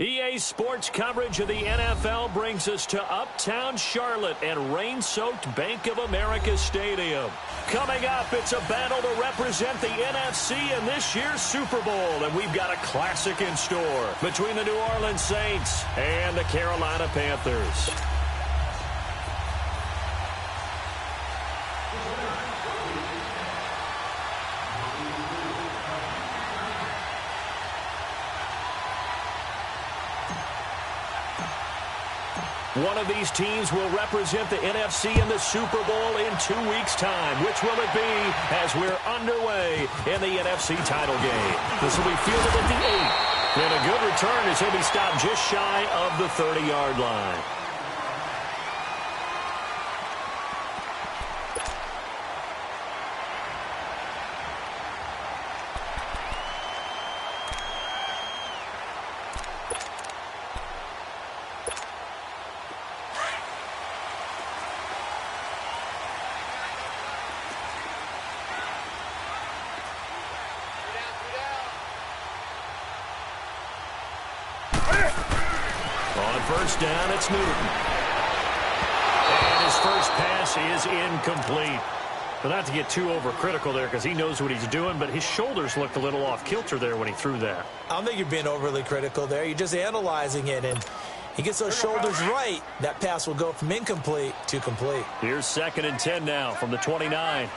EA Sports coverage of the NFL brings us to Uptown Charlotte and rain-soaked Bank of America Stadium. Coming up, it's a battle to represent the NFC in this year's Super Bowl, and we've got a classic in store between the New Orleans Saints and the Carolina Panthers. One of these teams will represent the NFC in the Super Bowl in 2 weeks' time. Which will it be as we're underway in the NFC title game? This will be fielded at the 8. And a good return as he'll be stopped just shy of the 30-yard line. First down, it's Newton. And his first pass is incomplete. But not to get too overcritical there because he knows what he's doing, but his shoulders looked a little off kilter there when he threw that. I don't think you're being overly critical there. You're just analyzing it, and he gets those shoulders right. That pass will go from incomplete to complete. Here's 2nd and 10 now from the 29.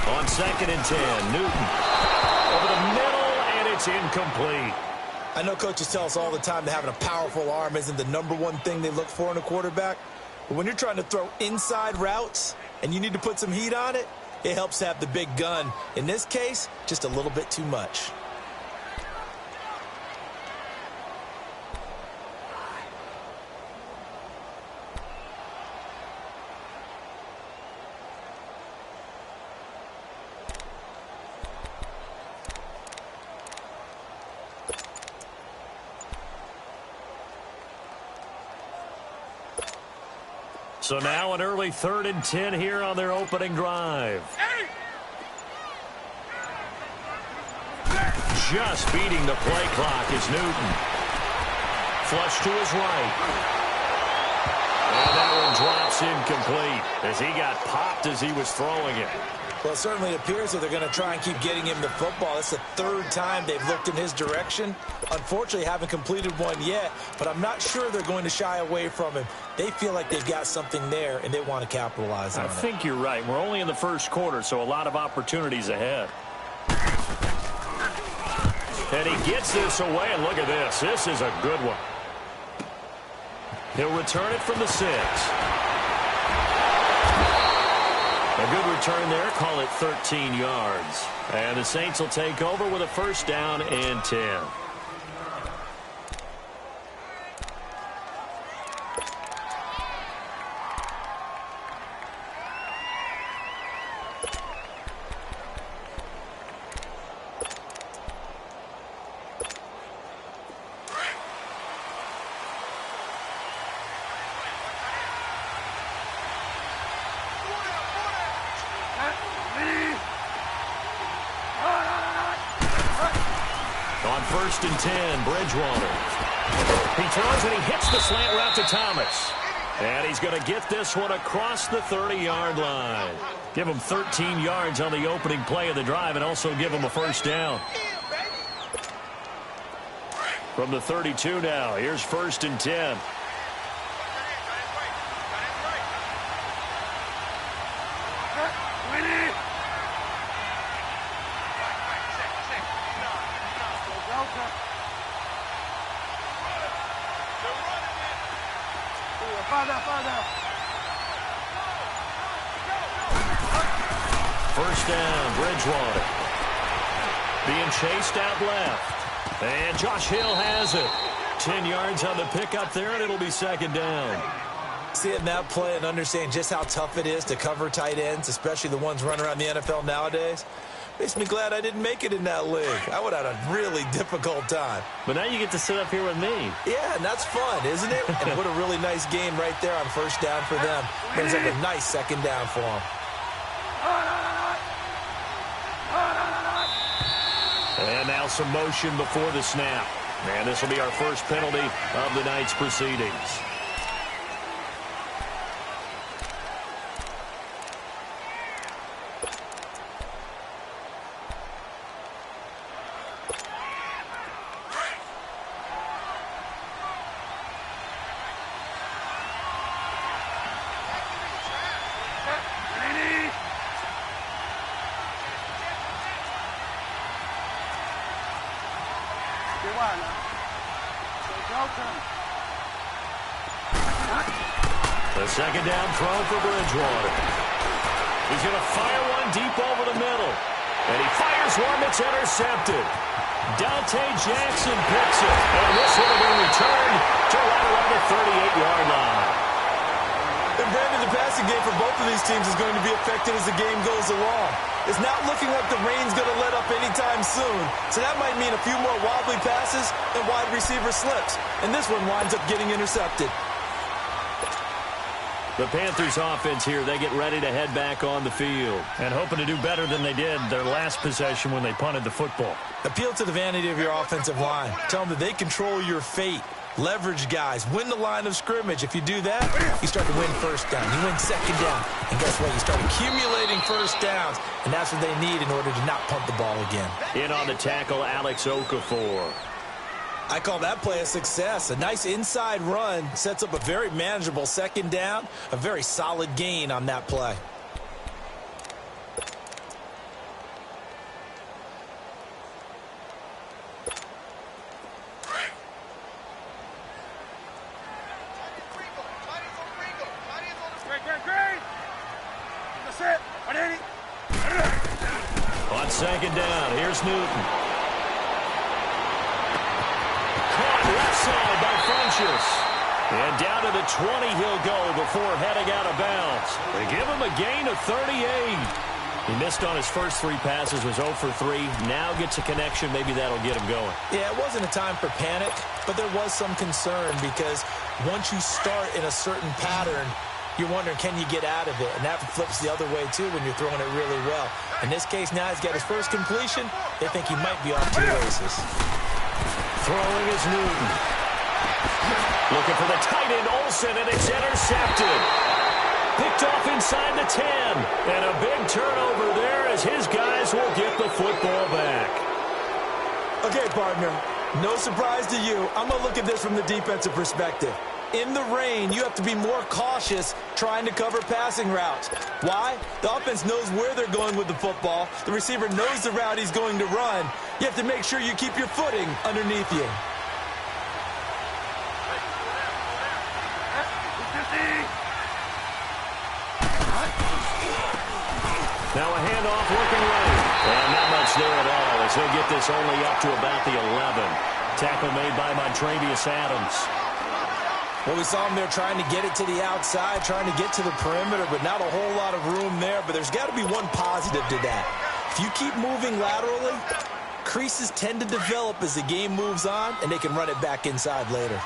On 2nd and 10, Newton over the middle, and it's incomplete. I know coaches tell us all the time that having a powerful arm isn't the #1 thing they look for in a quarterback. But when you're trying to throw inside routes and you need to put some heat on it, it helps to have the big gun. In this case, just a little bit too much. So now an early 3rd and 10 here on their opening drive. Just beating the play clock is Newton. Flush to his right. And that one drops incomplete as he got popped as he was throwing it. Well, it certainly appears that they're going to try and keep getting him the football. That's the 3rd time they've looked in his direction. Unfortunately, haven't completed one yet, but I'm not sure they're going to shy away from him. They feel like they've got something there, and they want to capitalize on it. I think you're right. We're only in the first quarter, so a lot of opportunities ahead. And he gets this away, and look at this. This is a good one. He'll return it from the 6. A good return there, call it 13 yards. And the Saints will take over with a 1st down and 10. On 1st and 10, Bridgewater. He throws and he hits the slant route to Thomas. And he's going to get this one across the 30-yard line. Give him 13 yards on the opening play of the drive and also give him a 1st down. From the 32 now, here's 1st and 10. First down, Bridgewater. Being chased out left. And Josh Hill has it. 10 yards on the pickup there, and it'll be second down. Seeing that play and understanding just how tough it is to cover tight ends, especially the ones running around the NFL nowadays, makes me glad I didn't make it in that league. I would have had a really difficult time. But now you get to sit up here with me. Yeah, and that's fun, isn't it? And what a really nice game right there on first down for them. Brings up a nice second down for them. And now some motion before the snap. And this will be our first penalty of the night's proceedings. The second down throw for Bridgewater. He's going to fire one deep over the middle. And he fires one that's intercepted. Dante Jackson picks it. And this will have been returned to right around the 38-yard line. And Brandon, the passing game for both of these teams is going to be affected as the game goes along. It's not looking like the rain's going to let up anytime soon. So that might mean a few more wobbly passes and wide receiver slips. And this one winds up getting intercepted. The Panthers offense here, they get ready to head back on the field. And hoping to do better than they did their last possession when they punted the football. Appeal to the vanity of your offensive line. Tell them that they control your fate. Leverage guys. Win the line of scrimmage. If you do that, you start to win first down. You win second down. And guess what? You start accumulating first downs. And that's what they need in order to not punt the ball again. In on the tackle, Alex Okafor. I call that play a success. A nice inside run sets up a very manageable second down. A very solid gain on that play. On second down, here's Newton. Left side by Funchess. And down to the 20 he'll go before heading out of bounds. They give him a gain of 38. He missed on his first three passes, was 0 for 3. Now gets a connection. Maybe that'll get him going. Yeah, it wasn't a time for panic, but there was some concern because once you start in a certain pattern, you're wondering, can you get out of it? And that flips the other way, too, when you're throwing it really well. In this case, now he's got his first completion. They think he might be off to the races. Throwing is Newton. Looking for the tight end, Olsen, and it's intercepted. Picked off inside the 10. And a big turnover there as his guys will get the football back. Okay, partner, no surprise to you. I'm going to look at this from the defensive perspective. In the rain, you have to be more cautious trying to cover passing routes. Why? The offense knows where they're going with the football. The receiver knows the route he's going to run. You have to make sure you keep your footing underneath you. Now a handoff looking right. And not much there at all as he'll get this only up to about the 11. Tackle made by Montravius Adams. Well, we saw him there trying to get it to the outside, trying to get to the perimeter, but not a whole lot of room there. But there's got to be one positive to that. If you keep moving laterally, creases tend to develop as the game moves on, and they can run it back inside later.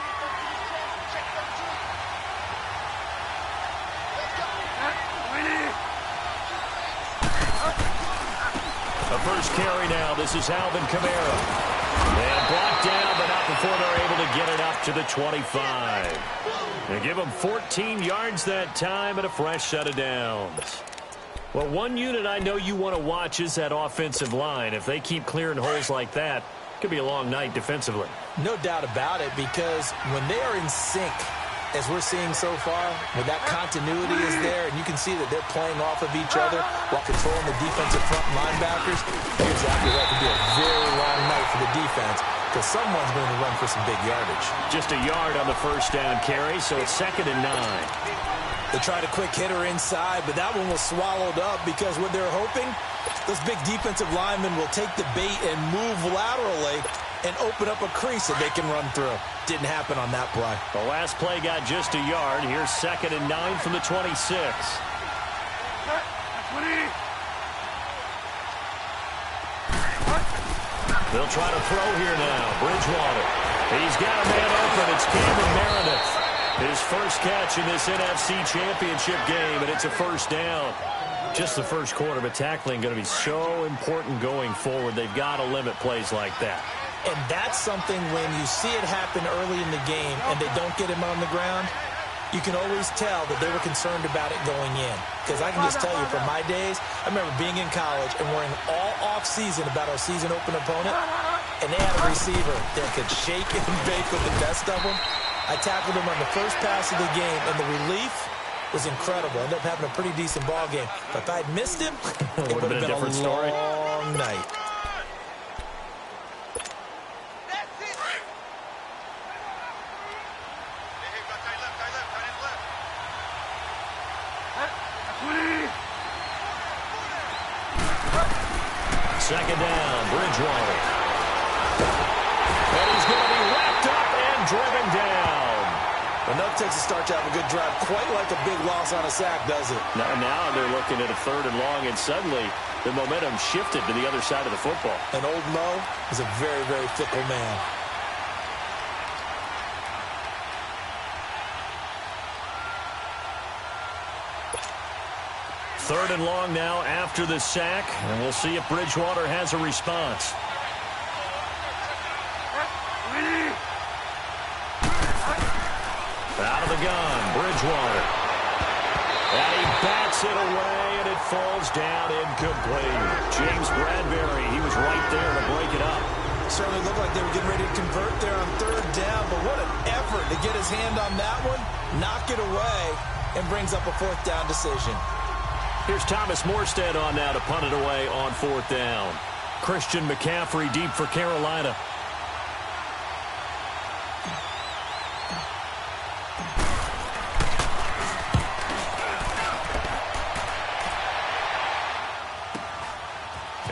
The first carry now. This is Alvin Kamara. And blocked down, but not before they're able to get it up to the 25. They give them 14 yards that time and a fresh set of downs. Well, one unit I know you want to watch is that offensive line. If they keep clearing holes like that, it could be a long night defensively. No doubt about it, because when they are in sync, as we're seeing so far, when that continuity is there, and you can see that they're playing off of each other while controlling the defensive front linebackers, you're exactly right. It could be a very long night for the defense because someone's going to run for some big yardage. Just a yard on the first down carry, so it's 2nd and 9. They tried a quick hitter inside, but that one was swallowed up because what they're hoping, those big defensive linemen will take the bait and move laterally and open up a crease that they can run through. Didn't happen on that play. The last play got just a yard. Here's 2nd and 9 from the 26. They'll try to throw here now. Bridgewater. He's got a man open. It's Cameron Meredith. His first catch in this NFC Championship game, and it's a first down. Just the first quarter, but tackling going to be so important going forward. They've got to limit plays like that. And that's something when you see it happen early in the game and they don't get him on the ground, you can always tell that they were concerned about it going in. Because I can just tell you from my days, I remember being in college and worrying all off-season about our season open opponent, and they had a receiver that could shake and bake with the best of them. I tackled him on the first pass of the game, and the relief was incredible. Ended up having a pretty decent ball game. But if I had missed him, it would have been a different story. Long night. Second down, Bridgewater. And he's going to be wrapped up and driven down. Enough takes to start to have a good drive. Quite like a big loss on a sack, does it? Now they're looking at a 3rd and long, and suddenly the momentum shifted to the other side of the football. And old Mo is a very, very fickle man. Third and long now after the sack, and we'll see if Bridgewater has a response. Out of the gun, Bridgewater. And he bats it away, and it falls down incomplete. James Bradbury, he was right there to break it up. Certainly looked like they were getting ready to convert there on 3rd down, but what an effort to get his hand on that one, knock it away, and brings up a 4th down decision. Here's Thomas Morstead on now to punt it away on 4th down. Christian McCaffrey deep for Carolina.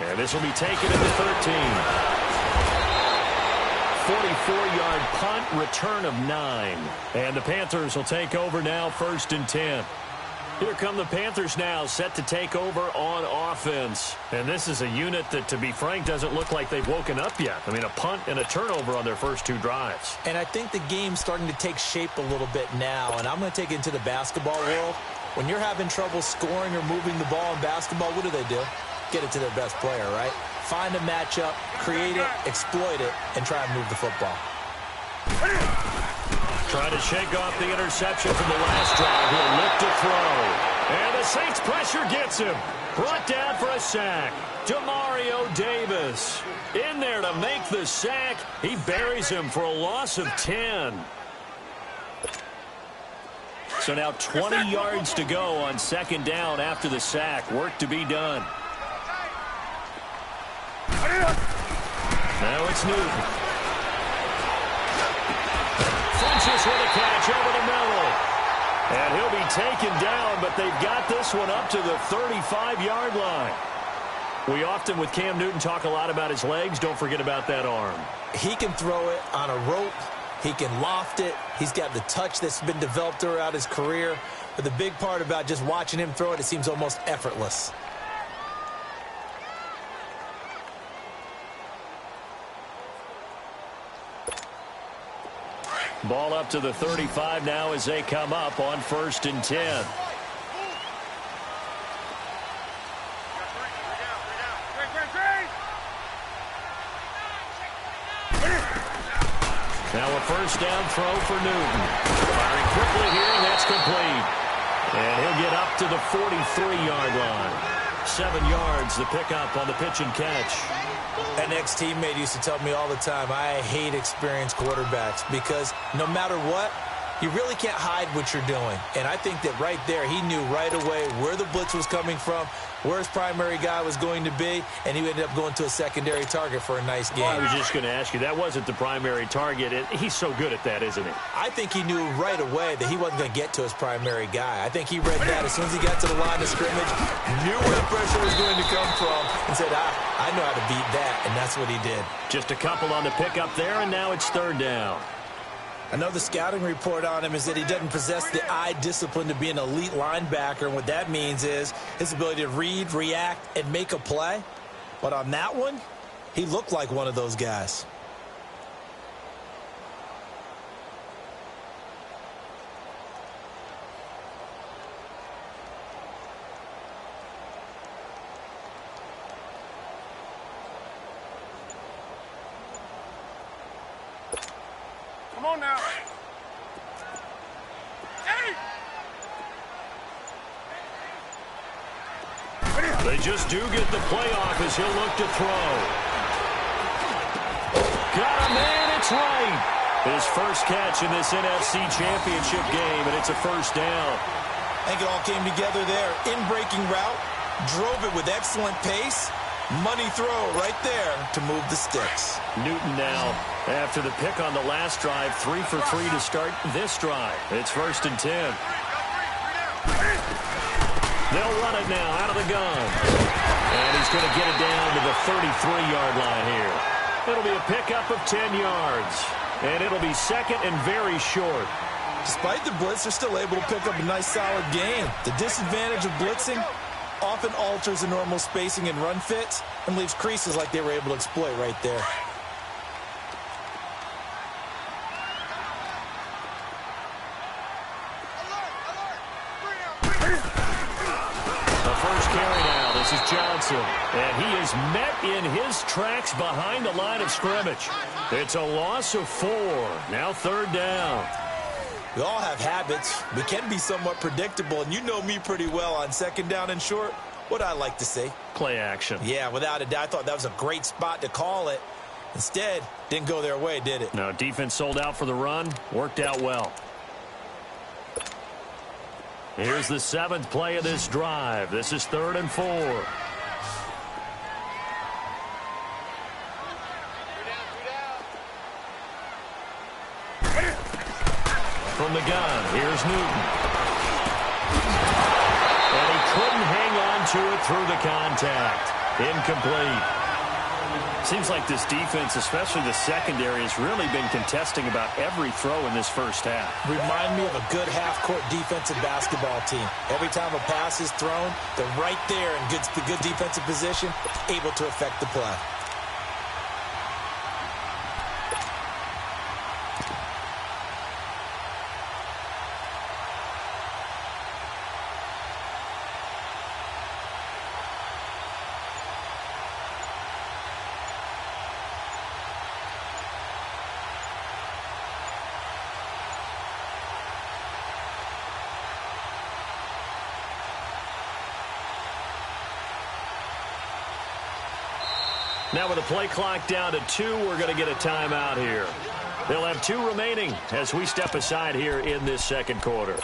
And this will be taken at the 13. 44-yard punt, return of 9. And the Panthers will take over now, 1st and 10. Here come the Panthers now, set to take over on offense. And this is a unit that, to be frank, doesn't look like they've woken up yet. I mean, a punt and a turnover on their first 2 drives. And I think the game's starting to take shape a little bit now. And I'm going to take it into the basketball world. When you're having trouble scoring or moving the ball in basketball, what do? Get it to their best player, right? Find a matchup, create it, exploit it, and try and move the football. Trying to shake off the interception from the last drive. He'll look to throw. And the Saints pressure gets him. Brought down for a sack. Demario Davis in there to make the sack. He buries him for a loss of 10. So now 20 yards to go on 2nd down after the sack. Work to be done. Now it's Newton. Funches with a catch over the middle. And he'll be taken down, but they've got this one up to the 35-yard line. We often, with Cam Newton, talk a lot about his legs. Don't forget about that arm. He can throw it on a rope. He can loft it. He's got the touch that's been developed throughout his career. But the big part about just watching him throw it, it seems almost effortless. Ball up to the 35 now as they come up on 1st and 10. Now a 1st down throw for Newton. Firing quickly here, and that's complete. And he'll get up to the 43-yard line. 7 yards, the pickup on the pitch and catch. An ex-teammate used to tell me all the time, I hate experienced quarterbacks because no matter what, You really can't hide what you're doing. And I think that right there, he knew right away where the blitz was coming from, where his primary guy was going to be, and he ended up going to a secondary target for a nice game. I was just going to ask you, that wasn't the primary target. He's so good at that, isn't he? I think he knew right away that he wasn't going to get to his primary guy. I think he read that as soon as he got to the line of scrimmage, knew where the pressure was going to come from, and said, I know how to beat that, and that's what he did. Just a couple on the pickup there, and now it's third down. I know the scouting report on him is that he doesn't possess the eye discipline to be an elite linebacker, and what that means is his ability to read, react, and make a play. But on that one, he looked like one of those guys. Come on now. Hey! They just do get the playoff as he'll look to throw. Got him, and it's right. His first catch in this NFC Championship game, and it's a first down. I think it all came together there. In-breaking route, drove it with excellent pace. Money throw right there to move the sticks. Newton now, after the pick on the last drive, 3 for 3 to start this drive. It's 1st and 10. They'll run it now out of the gun. And he's going to get it down to the 33-yard line here. It'll be a pickup of 10 yards. And it'll be second and very short. Despite the blitz, they're still able to pick up a nice, solid gain. The disadvantage of blitzing often alters the normal spacing and run fits and leaves creases like they were able to exploit right there. The first carry now. This is Johnson. And he is met in his tracks behind the line of scrimmage. It's a loss of 4. Now third down. We all have habits. We can be somewhat predictable, and you know me pretty well on second down and short. What I like to see. Play action. Yeah, without a doubt. I thought that was a great spot to call it. Instead, didn't go their way, did it? No, defense sold out for the run. Worked out well. Here's the 7th play of this drive. This is 3rd and 4. From the gun, here's Newton. And he couldn't hang on to it through the contact. Incomplete. Seems like this defense, especially the secondary, has really been contesting about every throw in this first half. Remind me of a good half-court defensive basketball team. Every time a pass is thrown, they're right there in good defensive position, able to affect the play. Now with the play clock down to 2, we're going to get a timeout here. They'll have 2 remaining as we step aside here in this second quarter.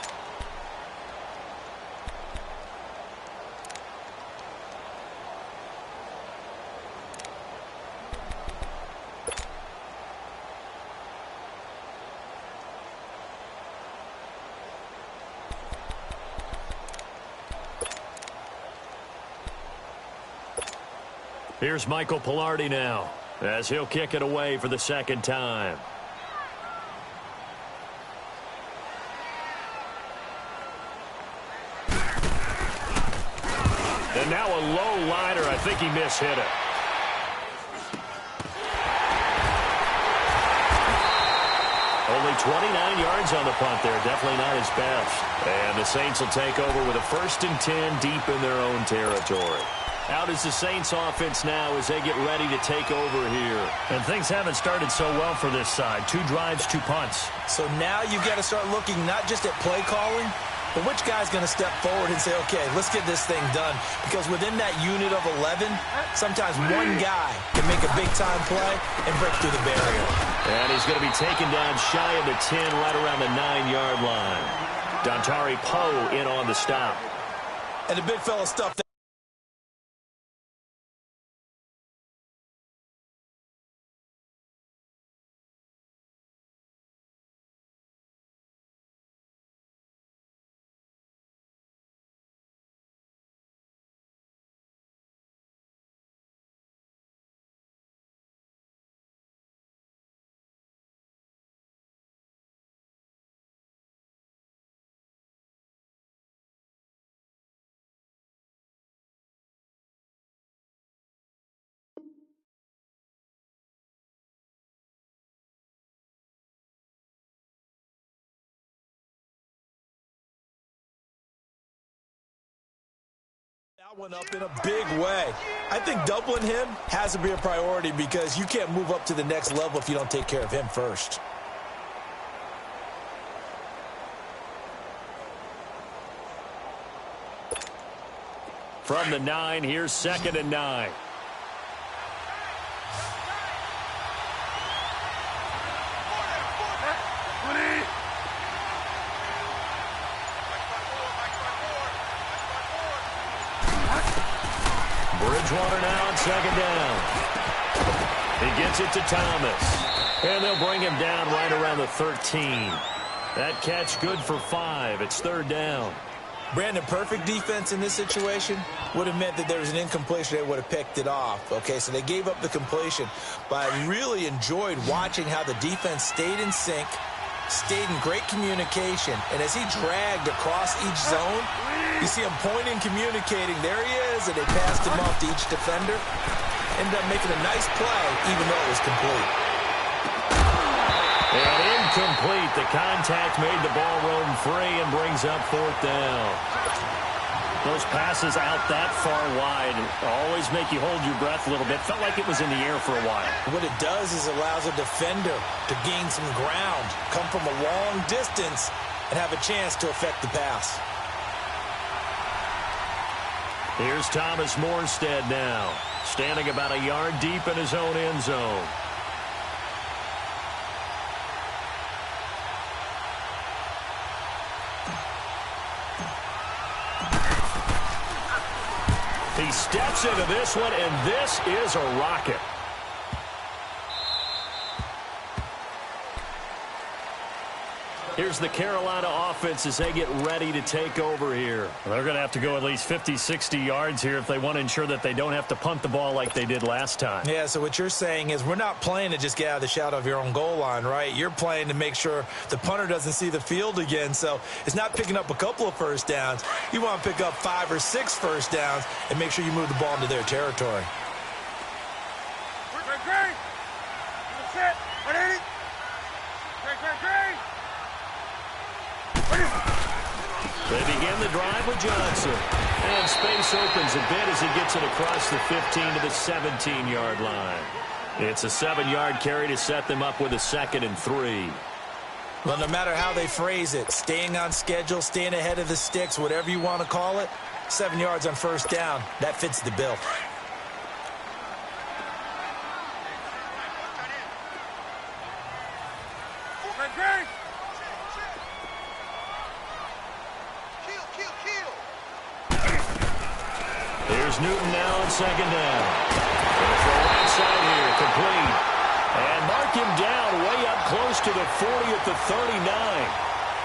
Here's Michael Pilardi now, as he'll kick it away for the second time. And now a low liner. I think he mishit it. Only 29 yards on the punt there. Definitely not his best. And the Saints will take over with a 1st and 10 deep in their own territory. Out is the Saints offense now as they get ready to take over here. And things haven't started so well for this side. 2 drives, 2 punts. So now you've got to start looking not just at play calling, But which guy's going to step forward and say, okay, let's get this thing done? Because within that unit of 11, sometimes one guy can make a big-time play and break through the barrier. And he's going to be taken down shy of the 10, right around the 9-yard line. Dontari Poe in on the stop. And the big fella stuffed that. That one up in a big way. I think doubling him has to be a priority because you can't move up to the next level if you don't take care of him first. From the 9, here's 2nd and 9. Bridgewater now on 2nd down. He gets it to Thomas. And they'll bring him down right around the 13. That catch good for 5. It's 3rd down. Brandon, perfect defense in this situation would have meant that there was an incompletion. They would have picked it off. Okay, so they gave up the completion. But I really enjoyed watching how the defense stayed in sync, stayed in great communication. And as he dragged across each zone, you see him pointing, communicating. There he is, and they passed him off to each defender. Ended up making a nice play, even though it was complete. And incomplete. The contact made the ball roam free and brings up 4th down. Those passes out that far wide always make you hold your breath a little bit. Felt like it was in the air for a while. What it does is allows a defender to gain some ground, come from a long distance, and have a chance to affect the pass. Here's Thomas Morstead now, standing about a yard deep in his own end zone. He steps into this one, and this is a rocket. Here's the Carolina offense as they get ready to take over here. They're going to have to go at least 50, 60 yards here if they want to ensure that they don't have to punt the ball like they did last time. Yeah, so what you're saying is we're not playing to just get out of the shadow of your own goal line, right? You're playing to make sure the punter doesn't see the field again. So it's not picking up a couple of first downs. You want to pick up 5 or 6 first downs and make sure you move the ball into their territory. Great. That's it. What is it? Great. They begin the drive with Johnson. And space opens a bit as he gets it across the 15 to the 17-yard line. It's a 7-yard carry to set them up with a 2nd and 3. Well, no matter how they phrase it, staying on schedule, staying ahead of the sticks, whatever you want to call it, 7 yards on first down, that fits the bill. Here's Newton now on 2nd down. Going for a right side here, complete. And mark him down way up close to the 40 at the 39.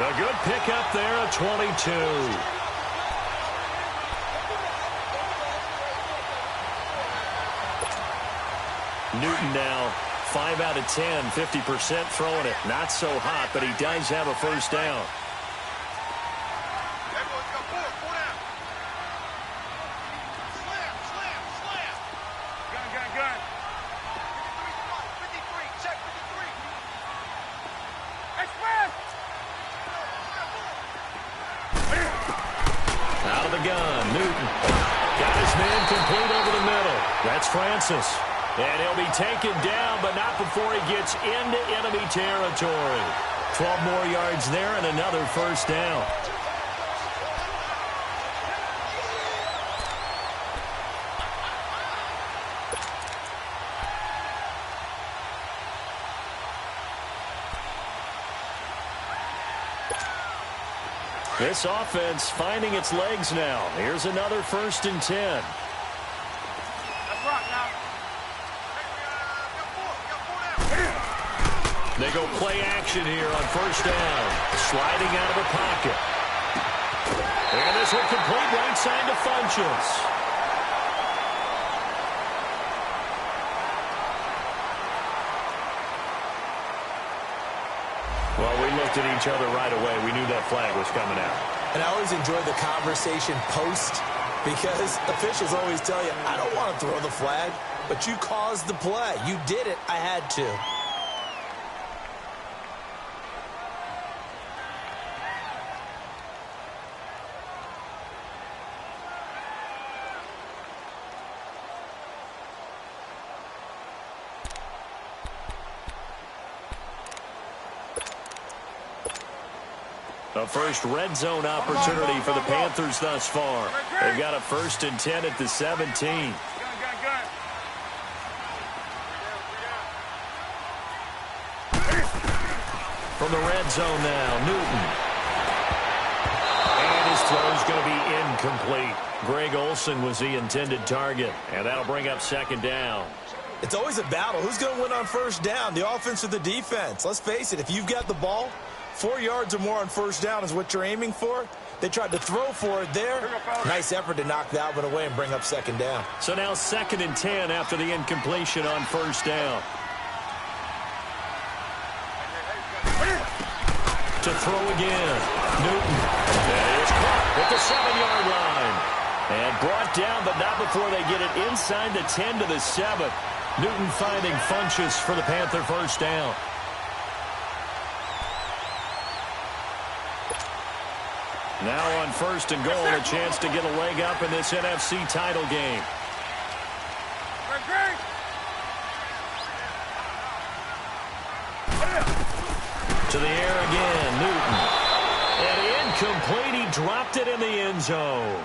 A good pickup there at 22. Newton now 5 out of 10, 50% throwing it. Not so hot, but he does have a first down. Out of the gun, Newton. Got his man complete over the middle. That's Francis. And he'll be taken down, but not before he gets into enemy territory. 12 more yards there and another first down. This offense finding its legs now. Here's another 1st and 10. They go play action here on 1st down. Sliding out of the pocket. And this will complete right side to Funchess. Well, we looked at each other right away. We knew that flag was coming out. And I always enjoy the conversation post because officials always tell you, I don't want to throw the flag, but you caused the play. You did it. I had to. The first red zone opportunity for the Panthers thus far. They've got a 1st and 10 at the 17. From the red zone now, Newton. And his throw's going to be incomplete. Greg Olsen was the intended target, and that'll bring up 2nd down. It's always a battle. Who's going to win on 1st down, the offense or the defense? Let's face it, if you've got the ball, 4 yards or more on 1st down is what you're aiming for. They tried to throw for it there. Nice effort to knock that one away and bring up 2nd down. So now 2nd and 10 after the incompletion on 1st down. To throw again. Newton. That is caught at the 7-yard line. And brought down, but not before they get it inside the 10 to the 7. Newton finding Funchess for the Panther 1st down. Now on 1st and goal, a chance to get a leg up in this NFC title game. To the air again, Newton. And incomplete, he dropped it in the end zone.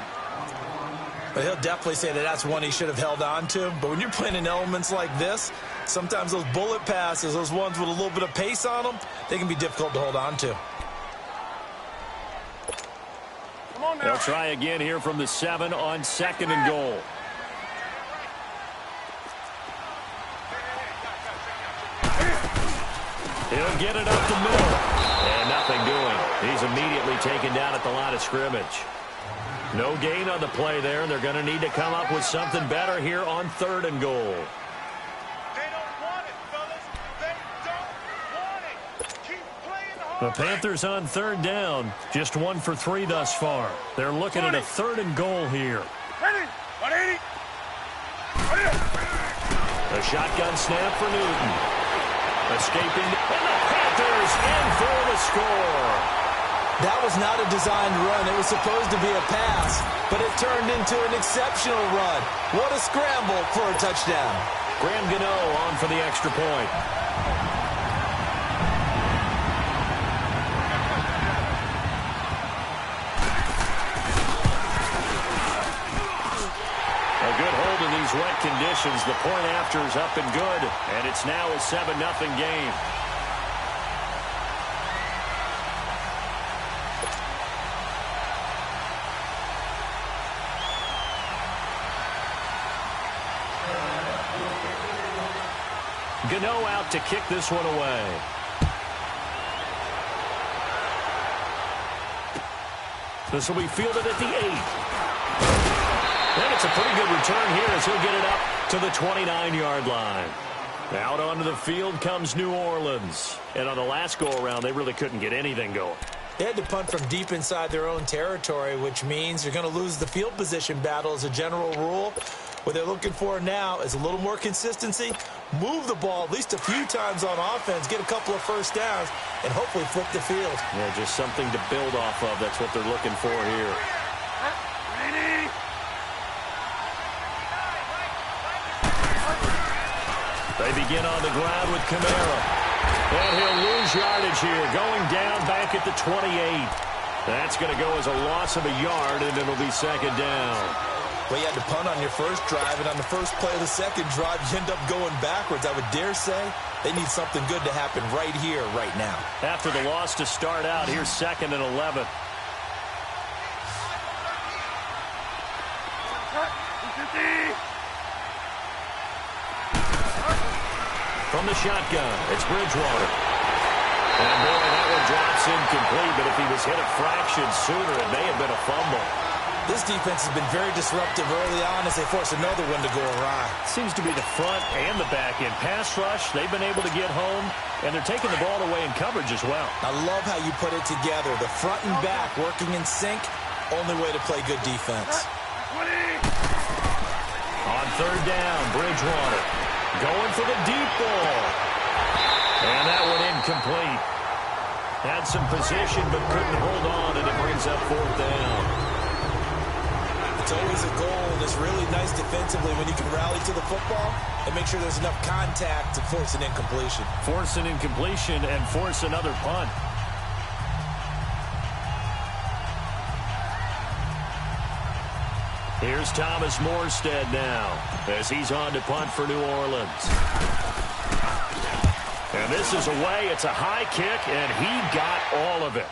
But he'll definitely say that that's one he should have held on to. But when you're playing in elements like this, sometimes those bullet passes, those ones with a little bit of pace on them, they can be difficult to hold on to. They'll try again here from the 7 on 2nd and goal. He'll get it up the middle. And nothing doing. He's immediately taken down at the line of scrimmage. No gain on the play there, and they're going to need to come up with something better here on 3rd and goal. The Panthers on 3rd down, just 1 for 3 thus far. They're looking at a 3rd and goal here. A shotgun snap for Newton. Escaping, and the Panthers in for the score. That was not a designed run. It was supposed to be a pass, but it turned into an exceptional run. What a scramble for a touchdown. Graham Gano on for the extra point. Wet conditions. The point after is up and good, and it's now a 7-0 game. Gano out to kick this one away. This will be fielded at the 8. And it's a pretty good return here as he'll get it up to the 29-yard line. Out onto the field comes New Orleans. And on the last go-around, they really couldn't get anything going. They had to punt from deep inside their own territory, which means you're going to lose the field position battle as a general rule. What they're looking for now is a little more consistency, move the ball at least a few times on offense, get a couple of 1st downs, and hopefully flip the field. Yeah, just something to build off of. That's what they're looking for here. They begin on the ground with Kamara. And he'll lose yardage here, going down back at the 28. That's going to go as a loss of a yard, and it'll be 2nd down. Well, you had to punt on your first drive, and on the first play of the second drive, you end up going backwards. I would dare say they need something good to happen right here, right now. After the loss to start out, here's 2nd and 11. from the shotgun. It's Bridgewater. And, boy, that one drops incomplete, but if he was hit a fraction sooner, it may have been a fumble. This defense has been very disruptive early on as they force another one to go awry. Seems to be the front and the back end. Pass rush, they've been able to get home, and they're taking the ball away in coverage as well. I love how you put it together. The front and back working in sync, only way to play good defense. On third down, Bridgewater going for the deep ball. And that one incomplete. Had some position but couldn't hold on, and it brings up fourth down. It's always a goal, and it's really nice defensively when you can rally to the football and make sure there's enough contact to force an incompletion. Force an incompletion and force another punt. Here's Thomas Morstead now as he's on to punt for New Orleans. And this is away. It's a high kick, and he got all of it.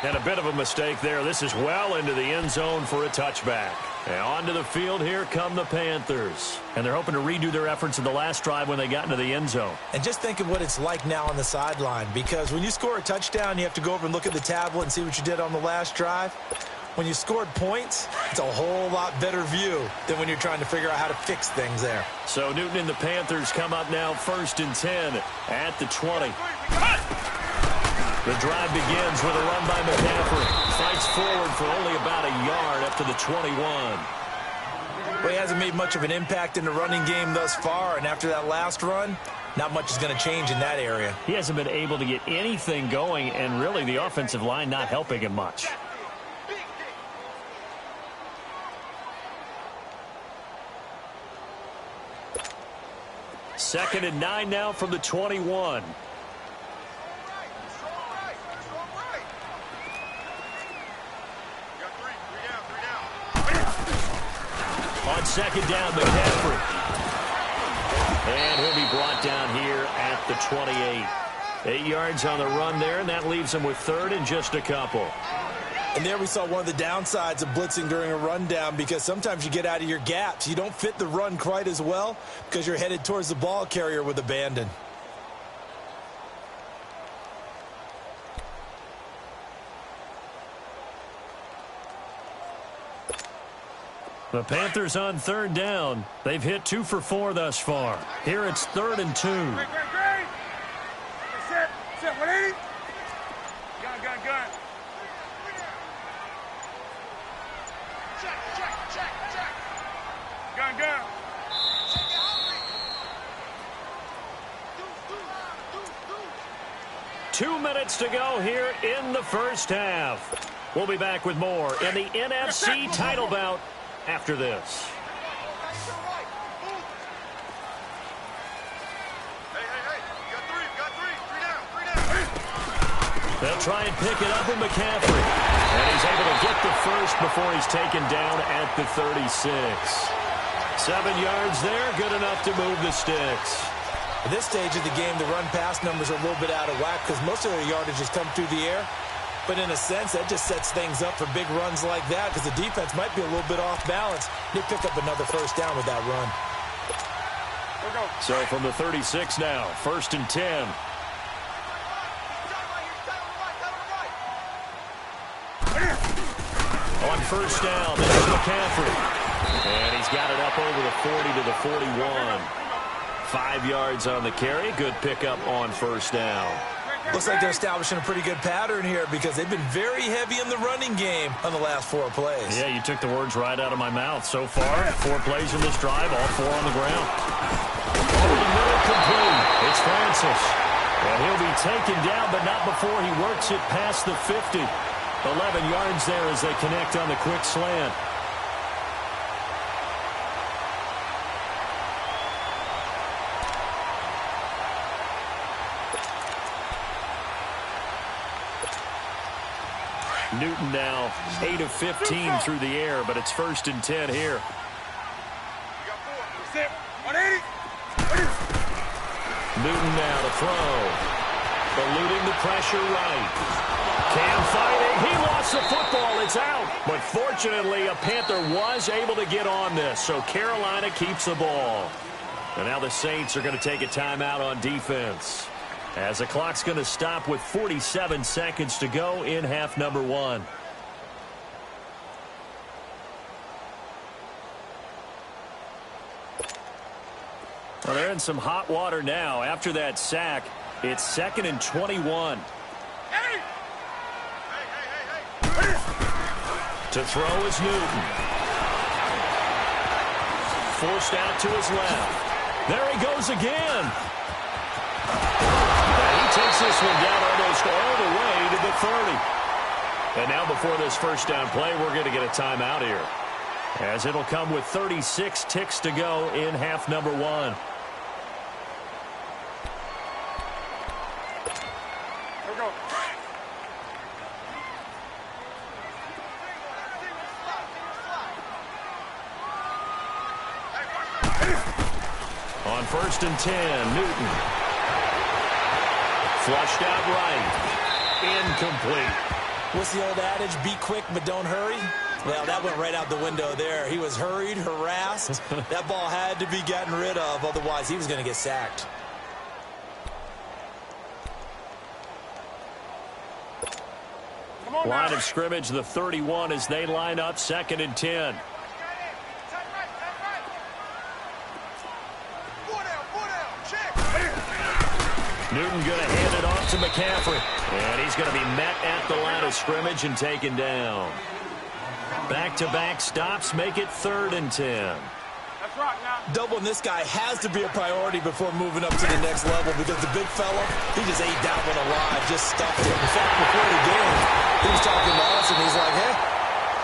And a bit of a mistake there. This is well into the end zone for a touchback. And onto the field, here come the Panthers. And they're hoping to redo their efforts in the last drive when they got into the end zone. And just think of what it's like now on the sideline, because when you score a touchdown, you have to go over and look at the tablet and see what you did on the last drive. When you scored points, it's a whole lot better view than when you're trying to figure out how to fix things there. So Newton and the Panthers come up now 1st and 10 at the 20. The drive begins with a run by McCaffrey. Fights forward for only about a yard up to the 21. Well, he hasn't made much of an impact in the running game thus far, and after that last run, not much is going to change in that area. He hasn't been able to get anything going, and really the offensive line not helping him much. Second and 9 now from the 21. On second down, McCaffrey. And he'll be brought down here at the 28. 8 yards on the run there, and that leaves him with third and just a couple. And there we saw one of the downsides of blitzing during a rundown, because sometimes you get out of your gaps. You don't fit the run quite as well because you're headed towards the ball carrier with abandon. The Panthers on third down. They've hit 2 for 4 thus far. Here it's 3rd and 2. Great. Set, 180. Gun. Check. Gun. 2 minutes to go here in the first half. We'll be back with more in the NFC title bout after this. Hey. Got three. 3 down. They'll try and pick it up with McCaffrey. And he's able to get the first before he's taken down at the 36. 7 yards there, good enough to move the sticks. At this stage of the game, the run-pass numbers are a little bit out of whack because most of their yardage has come through the air. But in a sense, that just sets things up for big runs like that because the defense might be a little bit off balance. They pick up another first down with that run. So from the 36 now, 1st and 10. On first down, this is McCaffrey. And he's got it up over the 40 to the 41. 5 yards on the carry. Good pickup on first down. Looks like they're establishing a pretty good pattern here because they've been very heavy in the running game on the last 4 plays. Yeah, you took the words right out of my mouth. So far, 4 plays in this drive, all 4 on the ground. Over the middle, complete. It's Francis. And he'll be taken down, but not before he works it past the 50. 11 yards there as they connect on the quick slant. Newton now 8 of 15 through the air, but it's 1st and 10 here. Set, 180. Newton now to throw. Eluding the pressure right. Cam fighting. He lost the football. It's out. But fortunately, a Panther was able to get on this, so Carolina keeps the ball. And now the Saints are going to take a timeout on defense, as the clock's going to stop with 47 seconds to go in half number one. Well, they're in some hot water now. After that sack, it's 2nd and 21. Hey! To throw is Newton. Forced out to his left. There he goes again. And he takes this one down almost all the way to the 30. And now before this first down play, we're going to get a timeout here, as it'll come with 36 ticks to go in half number one. Here we go. On 1st and 10, Newton. Flushed out right. Incomplete. What's the old adage? Be quick, but don't hurry. Well, that went right out the window there. He was hurried, harassed. That ball had to be gotten rid of, otherwise he was going to get sacked. Come on Line now. of scrimmage, the 31, as they line up 2nd and 10. Newton going to hand it off to McCaffrey. And he's going to be met at the line of scrimmage and taken down. Back-to-back stops make it 3rd and 10. Let's rock now. Doubling this guy has to be a priority before moving up to the next level, because the big fella, he just ate that one alive, just stuffed him. In fact, before the game, he was talking to us, and he's like, hey,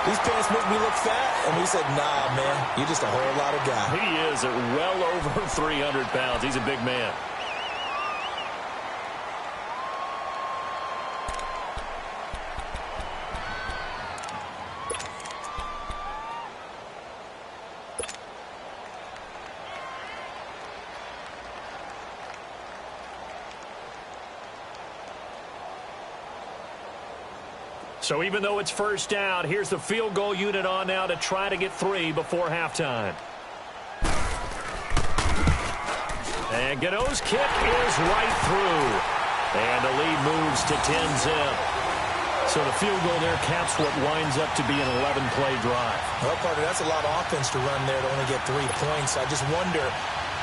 these pants make me look fat. And we said, nah, man, you're just a whole lot of guy. He is at well over 300 pounds. He's a big man. So even though it's first down, here's the field goal unit on now to try to get 3 before halftime. And Gano's kick is right through. And the lead moves to 10-zip. So the field goal there caps what winds up to be an 11-play drive. Well, Parker, that's a lot of offense to run there to only get 3 points. I just wonder,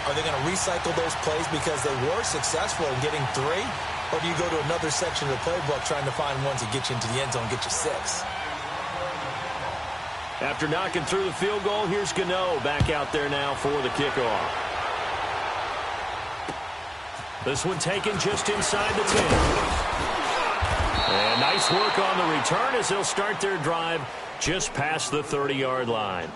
are they going to recycle those plays because they were successful in getting 3? Or do you go to another section of the playbook trying to find ones that get you into the end zone, get you 6? After knocking through the field goal, here's Gano back out there now for the kickoff. This one taken just inside the 10. And nice work on the return as they'll start their drive just past the 30-yard line.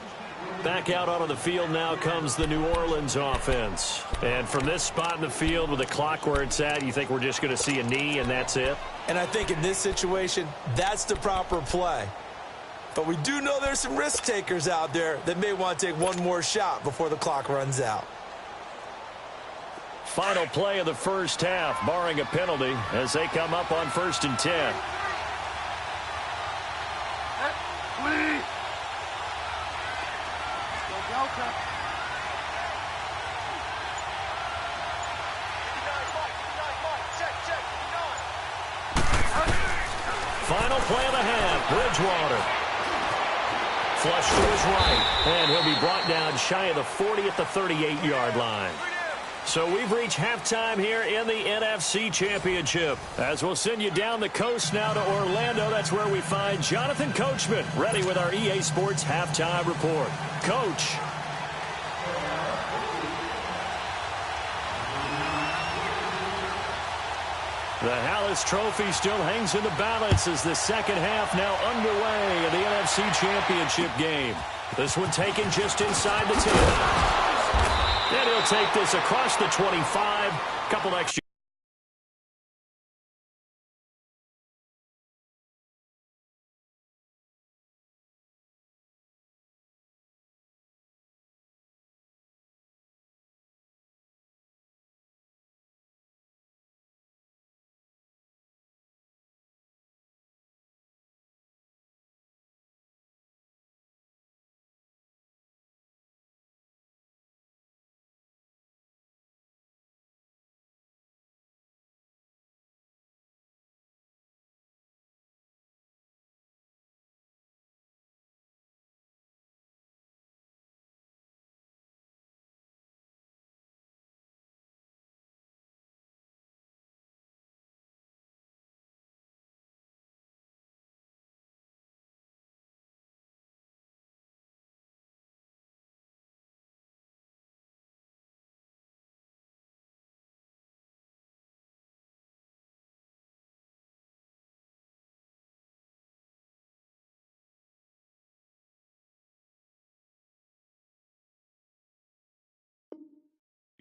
Back out onto the field now comes the New Orleans offense. And from this spot in the field with the clock where it's at, you think we're just going to see a knee and that's it? And I think in this situation, that's the proper play. But we do know there's some risk takers out there that may want to take one more shot before the clock runs out. Final play of the first half, barring a penalty, as they come up on 1st and 10. Final play of the half, Bridgewater. Flush to his right, and he'll be brought down shy of the 40 at the 38-yard line. So we've reached halftime here in the NFC Championship. As we'll send you down the coast now to Orlando, that's where we find Jonathan Coachman, ready with our EA Sports Halftime Report. Coach. The Hallis Trophy still hangs in the balance as the second half now underway in the NFC Championship game. This one taken just inside the 10. And he'll take this across the 25. Couple extra.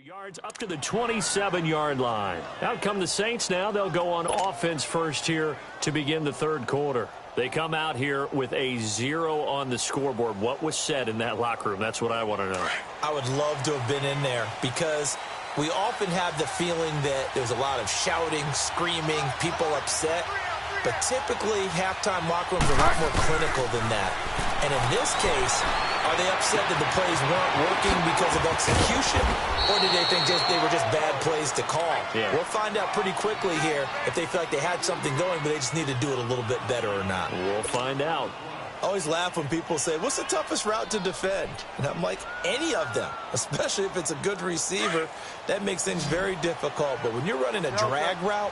Yards up to the 27-yard line. Out come the Saints now. They'll go on offense first here to begin the third quarter. They come out here with a 0 on the scoreboard. What was said in that locker room? That's what I want to know. I would love to have been in there because we often have the feeling that there's a lot of shouting, screaming, people upset. But typically, halftime locker rooms are a lot more clinical than that. And in this case, are they upset that the plays weren't working because of execution? Or did they think they were just bad plays to call? Yeah. We'll find out pretty quickly here if they feel like they had something going, but they just need to do it a little bit better or not. We'll find out. I always laugh when people say, what's the toughest route to defend? And I'm like, any of them, especially if it's a good receiver. That makes things very difficult. But when you're running a drag route,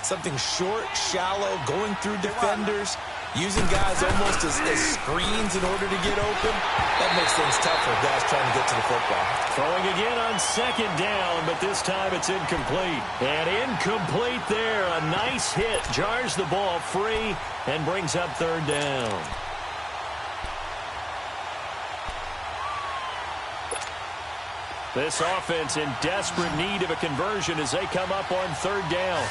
something short, shallow, going through defenders, using guys almost as screens in order to get open, that makes things tough for guys trying to get to the football. Throwing again on second down, but this time it's incomplete. And incomplete there. A nice hit. Jars the ball free and brings up third down. This offense in desperate need of a conversion as they come up on third down.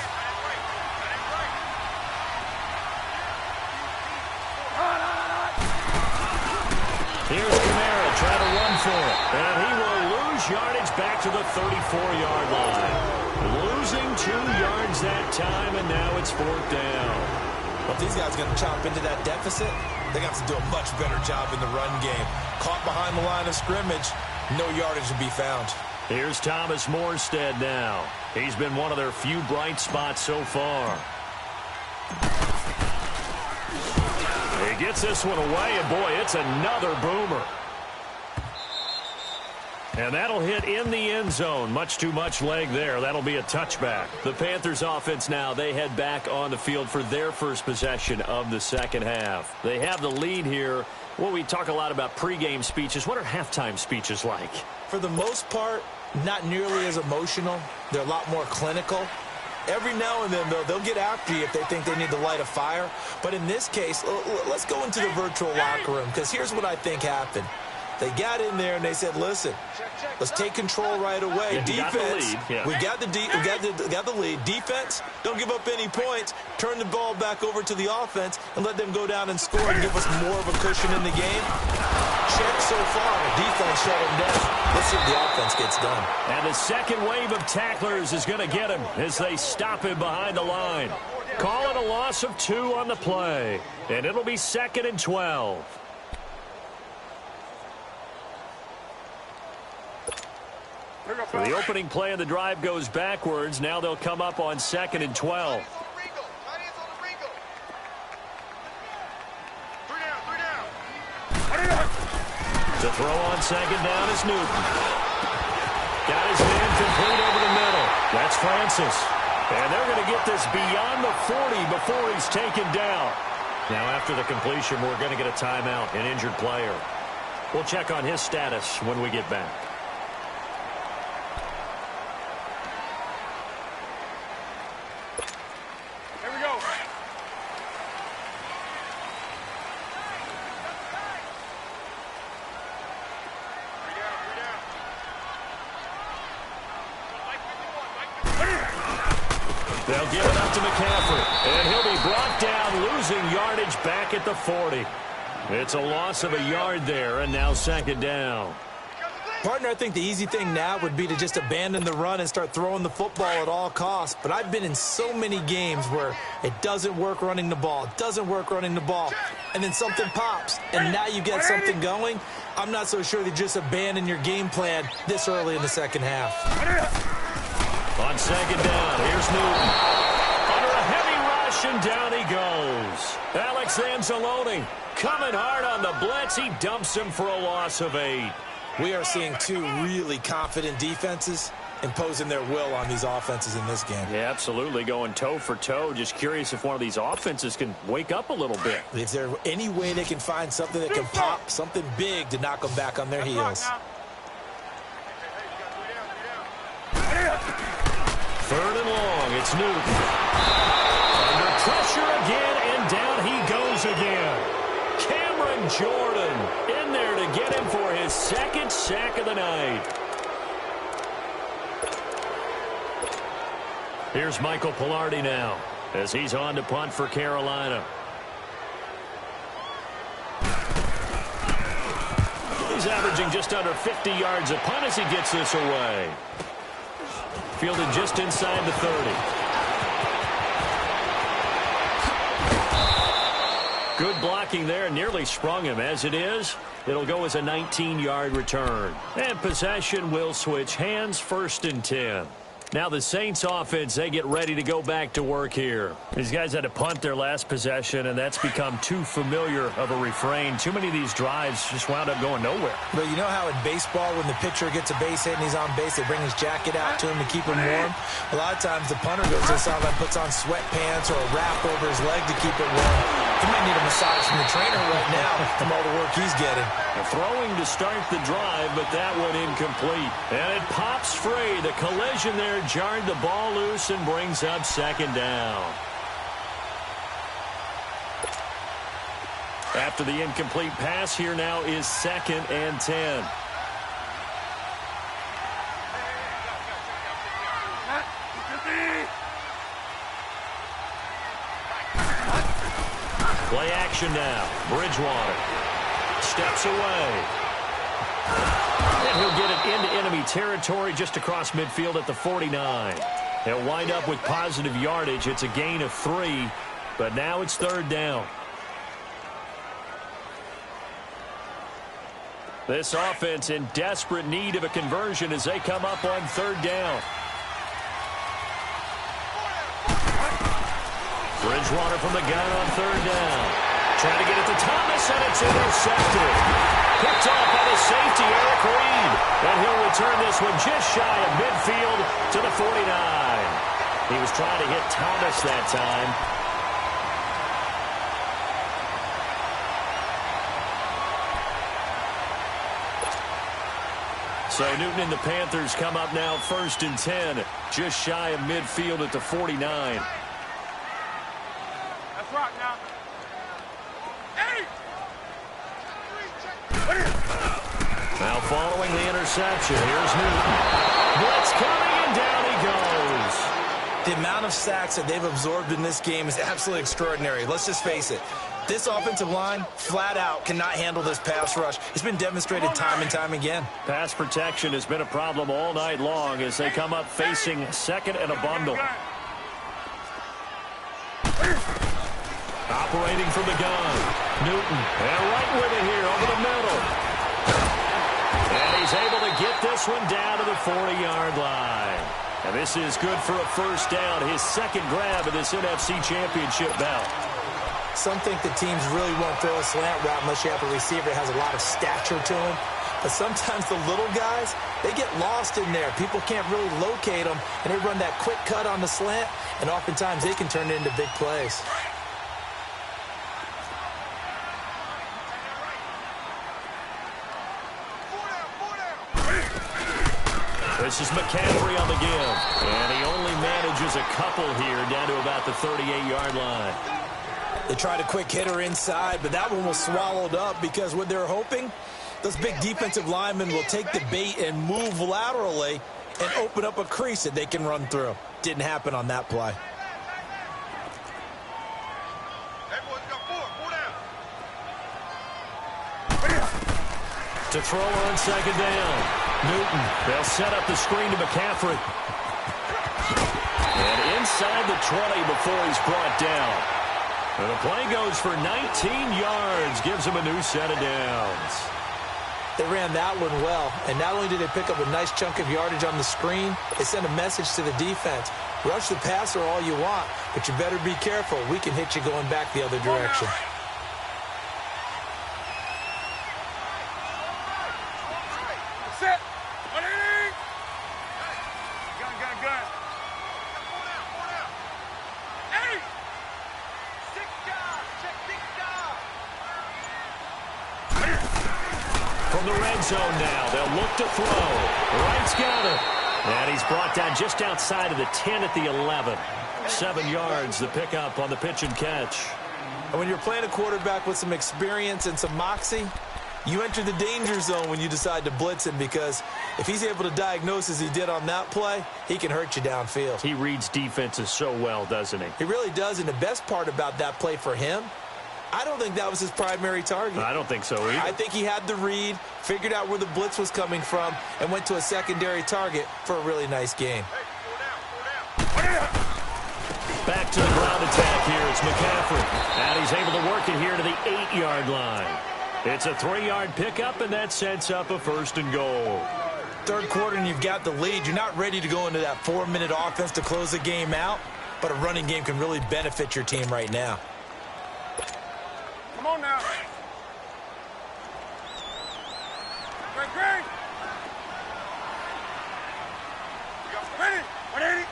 Here's Kamara trying to run for it. And he will lose yardage back to the 34-yard line. Losing 2 yards that time, and now it's fourth down. Well, if these guys are going to chop into that deficit, they're going to have to do a much better job in the run game. Caught behind the line of scrimmage, no yardage to be found. Here's Thomas Morstead now. He's been one of their few bright spots so far. He gets this one away, and boy, it's another boomer. And that'll hit in the end zone. Much too much leg there. That'll be a touchback. The Panthers offense now, they head back on the field for their first possession of the second half. They have the lead here. Well, we talk a lot about pregame speeches. What are halftime speeches like? For the most part, not nearly as emotional. They're a lot more clinical. Every now and then, though, they'll get after you if they think they need to light a fire. But in this case, let's go into the virtual locker room, because here's what I think happened. They got in there and they said, listen, let's take control right away. Defense, we got the lead. Defense, don't give up any points. Turn the ball back over to the offense and let them go down and score and give us more of a cushion in the game. Check so far. The defense shut them down. Let's see if the offense gets done. And the second wave of tacklers is going to get him as they stop him behind the line. Call it a loss of 2 on the play. And it'll be 2nd and 12. So the opening play of the drive goes backwards. Now they'll come up on 2nd and 12. To throw on second down is Newton. Got his man complete over the middle. That's Francis. And they're going to get this beyond the 40 before he's taken down. Now after the completion, we're going to get a timeout, an injured player. We'll check on his status when we get back. They'll give it up to McCaffrey, and he'll be brought down, losing yardage back at the 40. It's a loss of a yard there, and now 2nd down. Partner, I think the easy thing now would be to just abandon the run and start throwing the football at all costs. But I've been in so many games where it doesn't work running the ball, and then something pops, and now you get something going. I'm not so sure that just abandon your game plan this early in the second half. On 2nd down, here's Newton. Under a heavy rush, and down he goes. Alex Anzalone coming hard on the blitz. He dumps him for a loss of 8. We are seeing 2 really confident defenses imposing their will on these offenses in this game. Yeah, absolutely, going toe for toe. Just curious if one of these offenses can wake up a little bit. Is there any way they can find something that can pop, something big to knock them back on their heels? 3rd and long, it's Newton. Under pressure again, and down he goes again. Cameron Jordan in there to get him for his 2nd sack of the night. Here's Michael Pilardi now as he's on to punt for Carolina. He's averaging just under 50 yards a punt as he gets this away. Fielded just inside the 30. Good blocking there, nearly sprung him. As it is, it'll go as a 19-yard return. And possession will switch hands, 1st and 10. Now the Saints offense, they get ready to go back to work here. These guys had to punt their last possession, and that's become too familiar of a refrain. Too many of these drives just wound up going nowhere. But you know how in baseball, when the pitcher gets a base hit and he's on base, they bring his jacket out to him to keep him warm? A lot of times the punter goes to the sideline, puts on sweatpants or a wrap over his leg to keep it warm. He might need a massage from the trainer right now from all the work he's getting. Throwing to start the drive, but that one incomplete. And it pops free. The collision there jarred the ball loose and brings up 2nd down. After the incomplete pass, here now is 2nd and 10. Play action now. Bridgewater steps away. And he'll get it into enemy territory just across midfield at the 49. He'll wind up with positive yardage. It's a gain of 3, but now it's 3rd down. This offense in desperate need of a conversion as they come up on 3rd down. Bridgewater from the gun on 3rd down. Trying to get it to Thomas, and it's intercepted. Picked off by the safety, Eric Reed. And he'll return this one just shy of midfield to the 49. He was trying to hit Thomas that time. So Newton and the Panthers come up now 1st and 10, just shy of midfield at the 49. That's right now. Now following the interception, here's Newton. Blitz coming, and down he goes. The amount of sacks that they've absorbed in this game is absolutely extraordinary. Let's just face it. This offensive line, flat out, cannot handle this pass rush. It's been demonstrated time and time again. Pass protection has been a problem all night long as they come up facing 2nd and a bundle. Operating from the gun. Newton, and right with it here over the middle. And he's able to get this one down to the 40-yard line. And this is good for a 1st down, his 2nd grab of this NFC Championship bout. Some think the teams really won't throw a slant route unless you have a receiver that has a lot of stature to him. But sometimes the little guys, they get lost in there. People can't really locate them, and they run that quick cut on the slant, and oftentimes they can turn it into big plays. This is McCaffrey on the give, and he only manages a couple here down to about the 38-yard line. They tried a quick hitter inside, but that one was swallowed up because what they're hoping, those big defensive linemen will take the bait and move laterally and open up a crease that they can run through. Didn't happen on that play. To throw on 2nd down. Newton, they'll set up the screen to McCaffrey. And inside the 20 before he's brought down. And the play goes for 19 yards, gives him a new set of downs. They ran that one well, and not only did they pick up a nice chunk of yardage on the screen, they sent a message to the defense. Rush the passer all you want, but you better be careful. We can hit you going back the other direction. Set. Gun. Hey! From the red zone now, they'll look to throw. Wright's got it. And he's brought down just outside of the 10 at the 11. 7 yards, the pickup on the pitch and catch. And when you're playing a quarterback with some experience and some moxie, You enter the danger zone when you decide to blitz him, because if he's able to diagnose as he did on that play, he can hurt you downfield. He reads defenses so well, doesn't he? He really does, and the best part about that play for him, I don't think that was his primary target. I don't think so either. I think he had the read, figured out where the blitz was coming from, and went to a secondary target for a really nice gain. Back to the ground attack here. It's McCaffrey. And he's able to work it here to the 8-yard line. It's a 3-yard pickup, and that sets up a 1st and goal. Third quarter, and you've got the lead. You're not ready to go into that 4-minute offense to close the game out, but a running game can really benefit your team right now. Come on now. Great. Ready. 180.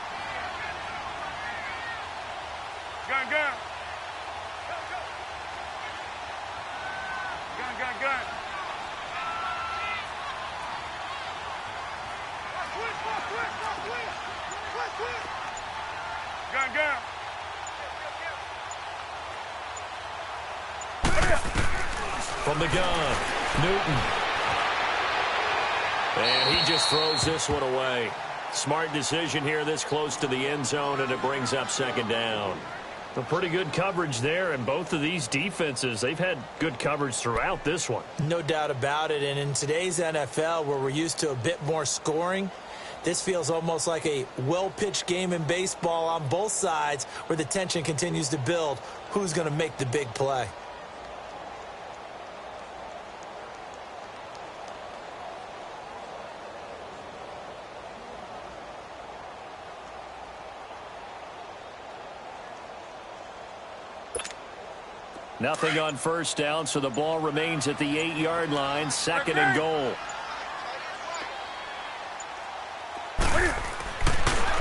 Gun. Gun. Gun. From the gun, Newton. And he just throws this one away. Smart decision here this close to the end zone, and it brings up 2nd down. A pretty good coverage there, and both of these defenses, they've had good coverage throughout this one. No doubt about it, and in today's NFL, where we're used to a bit more scoring, this feels almost like a well-pitched game in baseball on both sides, where the tension continues to build. Who's going to make the big play? Nothing on 1st down, so the ball remains at the 8-yard line, 2nd and goal.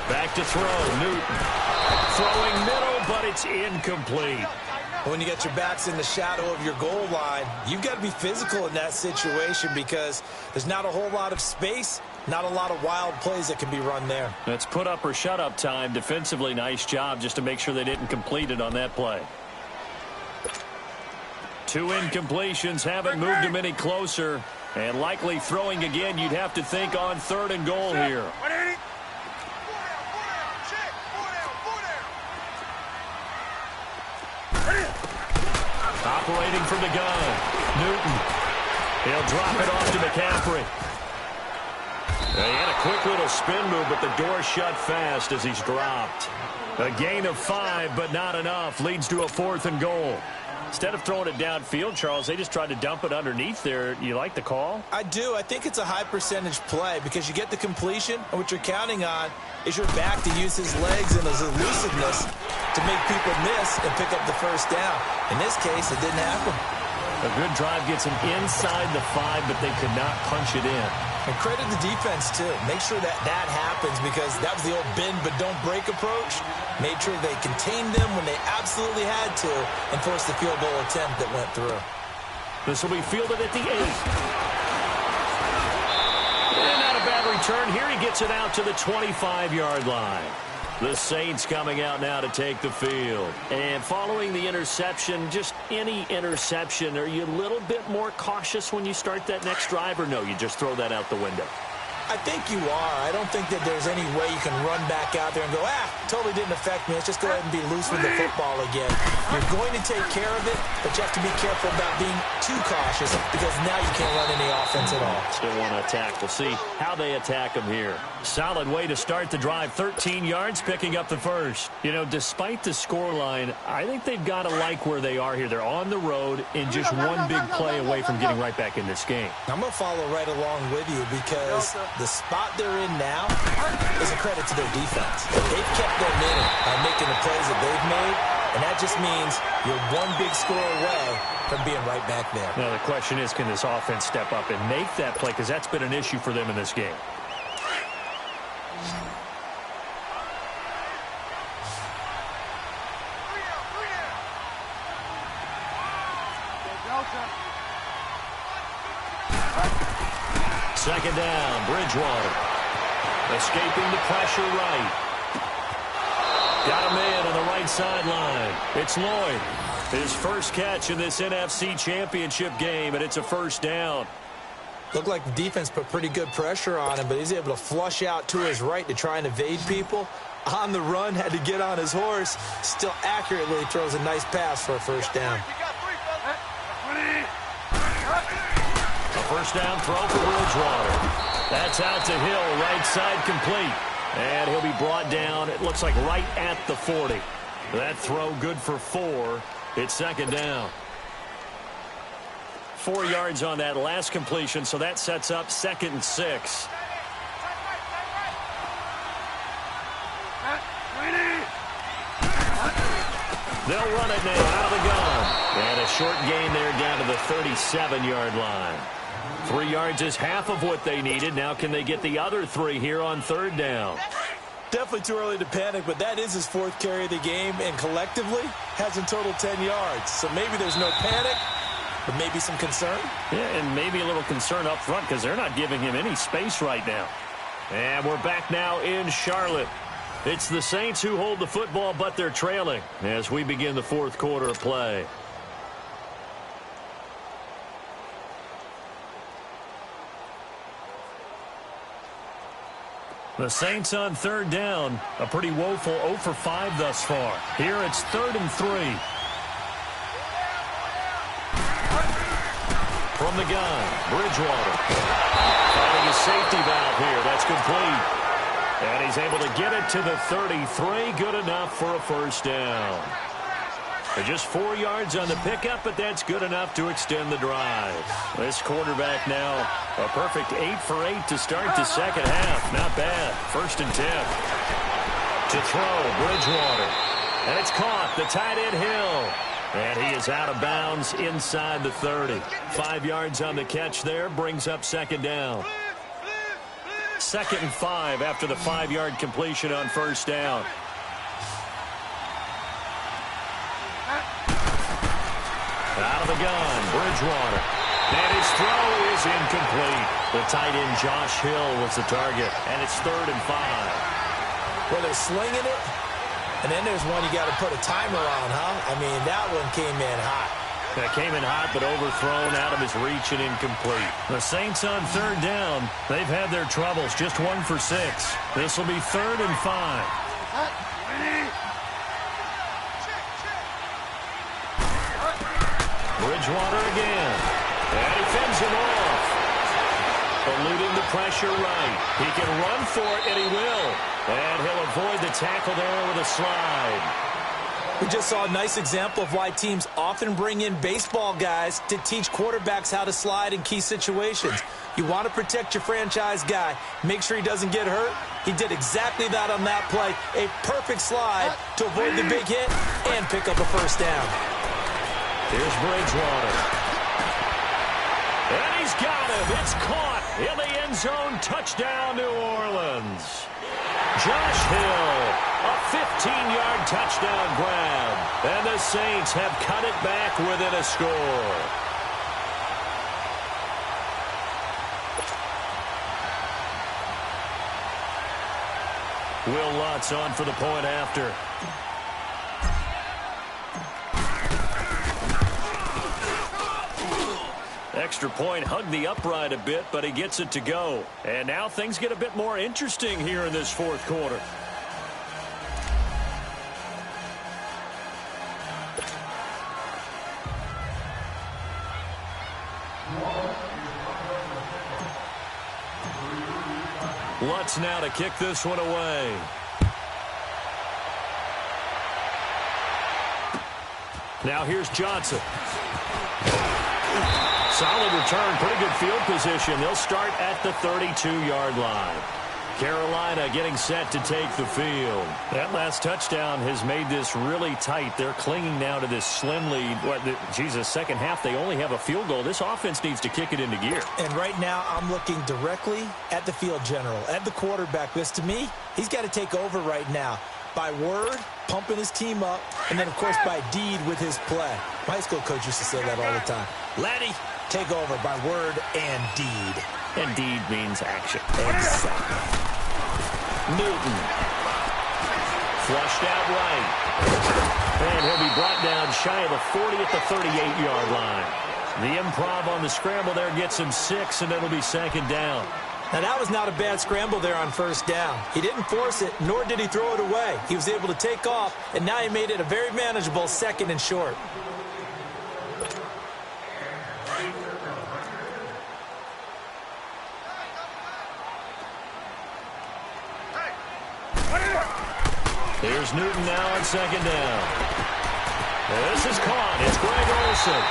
Back to throw, Newton. Throwing middle, but it's incomplete. When you get your backs in the shadow of your goal line, you've got to be physical in that situation, because there's not a whole lot of space, not a lot of wild plays that can be run there. That's put up or shut up time. Defensively, nice job just to make sure they didn't complete it on that play. 2 incompletions haven't moved him any closer. And likely throwing again, you'd have to think on 3rd and goal here. Operating from the gun, Newton. He'll drop it off to McCaffrey. He had a quick little spin move, but the door shut fast as he's dropped. A gain of 5, but not enough. Leads to a 4th and goal. Instead of throwing it downfield, Charles, they just tried to dump it underneath there. You like the call? I do. I think it's a high percentage play, because you get the completion, and what you're counting on is your back to use his legs and his elusiveness to make people miss and pick up the 1st down. In this case, it didn't happen. A good drive gets him inside the 5, but they could not punch it in. And credit the defense, too. Make sure that happens, because that was the old bend but don't break approach. Made sure they contained them when they absolutely had to and forced the field goal attempt that went through. This will be fielded at the 8. And not a bad return here. He gets it out to the 25-yard line. The Saints coming out now to take the field. And following the interception, just any interception, are you a little bit more cautious when you start that next drive, or no, you just throw that out the window? I think you are. I don't think that there's any way you can run back out there and go, totally didn't affect me. Let's just go ahead and be loose with the football again. You're going to take care of it, but you have to be careful about being too cautious, because now you can't run any offense at all. Still want to attack. We'll see how they attack him here. Solid way to start the drive. 13 yards, picking up the 1st. You know, despite the scoreline, I think they've got to like where they are here. They're on the road and just one big play away from getting right back in this game. I'm going to follow right along with you, because the spot they're in now is a credit to their defense. They've kept their minute by making the plays that they've made, and that just means you're one big score away from being right back there. Now the question is, can this offense step up and make that play, because that's been an issue for them in this game. Second down, Bridgewater. Escaping the pressure right. Got him in on the right sideline. It's Lloyd. His first catch in this NFC Championship game, and it's a first down. Looked like the defense put pretty good pressure on him, but he's able to flush out to his right to try and evade people. On the run, had to get on his horse. Still accurately throws a nice pass for a first down. A first down throw for Bridgewater. That's out to Hill, right side complete. And he'll be brought down, it looks like right at the 40. That throw good for 4. It's second down. 4 yards on that last completion, so that sets up 2nd and 6. They'll run it now out of the gun. And a short gain there down to the 37-yard line. 3 yards is half of what they needed. Now can they get the other 3 here on third down? Definitely too early to panic, but that is his 4th carry of the game, and collectively has in total 10 yards. So maybe there's no panic, but maybe some concern. Yeah, and maybe a little concern up front because they're not giving him any space right now. And we're back now in Charlotte. It's the Saints who hold the football, but they're trailing as we begin the 4th quarter of play. The Saints on third down, a pretty woeful 0 for 5 thus far. Here it's 3rd and 3. From the gun, Bridgewater. Finding a safety valve here. That's complete. And he's able to get it to the 33. Good enough for a first down. They're just 4 yards on the pickup, but that's good enough to extend the drive. This quarterback now a perfect 8 for 8 to start the second half. Not bad. 1st and 10. To throw, Bridgewater. And it's caught. The tight end Hill. And he is out of bounds inside the 30. 5 yards on the catch there. Brings up second down. 2nd and 5 after the 5-yard completion on first down. Out of the gun, Bridgewater. And his throw is incomplete. The tight end Josh Hill was the target. And it's 3rd and 5. Well, they're slinging it. And then there's one you got to put a timer on, huh? I mean, that one came in hot. That came in hot, but overthrown, out of his reach and incomplete. The Saints on third down. They've had their troubles. Just 1 for 6. This will be 3rd and 5. Bridgewater again. And he fends him off. Eluding the pressure right. He can run for it, and he will. And he'll avoid the tackle there with a slide. We just saw a nice example of why teams often bring in baseball guys to teach quarterbacks how to slide in key situations. You want to protect your franchise guy. Make sure he doesn't get hurt. He did exactly that on that play. A perfect slide to avoid the big hit and pick up a first down. Here's Bridgewater. And he's got him. It's caught in the end zone. Touchdown, New Orleans. Josh Hill, a 15-yard touchdown grab. And the Saints have cut it back within a score. Will Lutz on for the point after. Extra point, hugged the upright a bit, but he gets it to go. And now things get a bit more interesting here in this 4th quarter. Lutz now to kick this one away. Now here's Johnson. Solid return, pretty good field position. They'll start at the 32-yard line. Carolina getting set to take the field. That last touchdown has made this really tight. They're clinging now to this slim lead. Second half, they only have a field goal. This offense needs to kick it into gear. And right now, I'm looking directly at the field general, at the quarterback. Because to me, he's got to take over right now. By word, pumping his team up, and then, of course, by deed with his play. My high school coach used to say that all the time. Laddie, take over by word and deed. And deed means action. Exactly. Newton Flushed out right. And he'll be brought down shy of the 40 at the 38-yard line. The improv on the scramble there gets him 6, and it'll be second down. Now, that was not a bad scramble there on first down. He didn't force it, nor did he throw it away. He was able to take off, and now he made it a very manageable 2nd and short. Here's Newton now on second down. This is caught. It's Greg Olsen.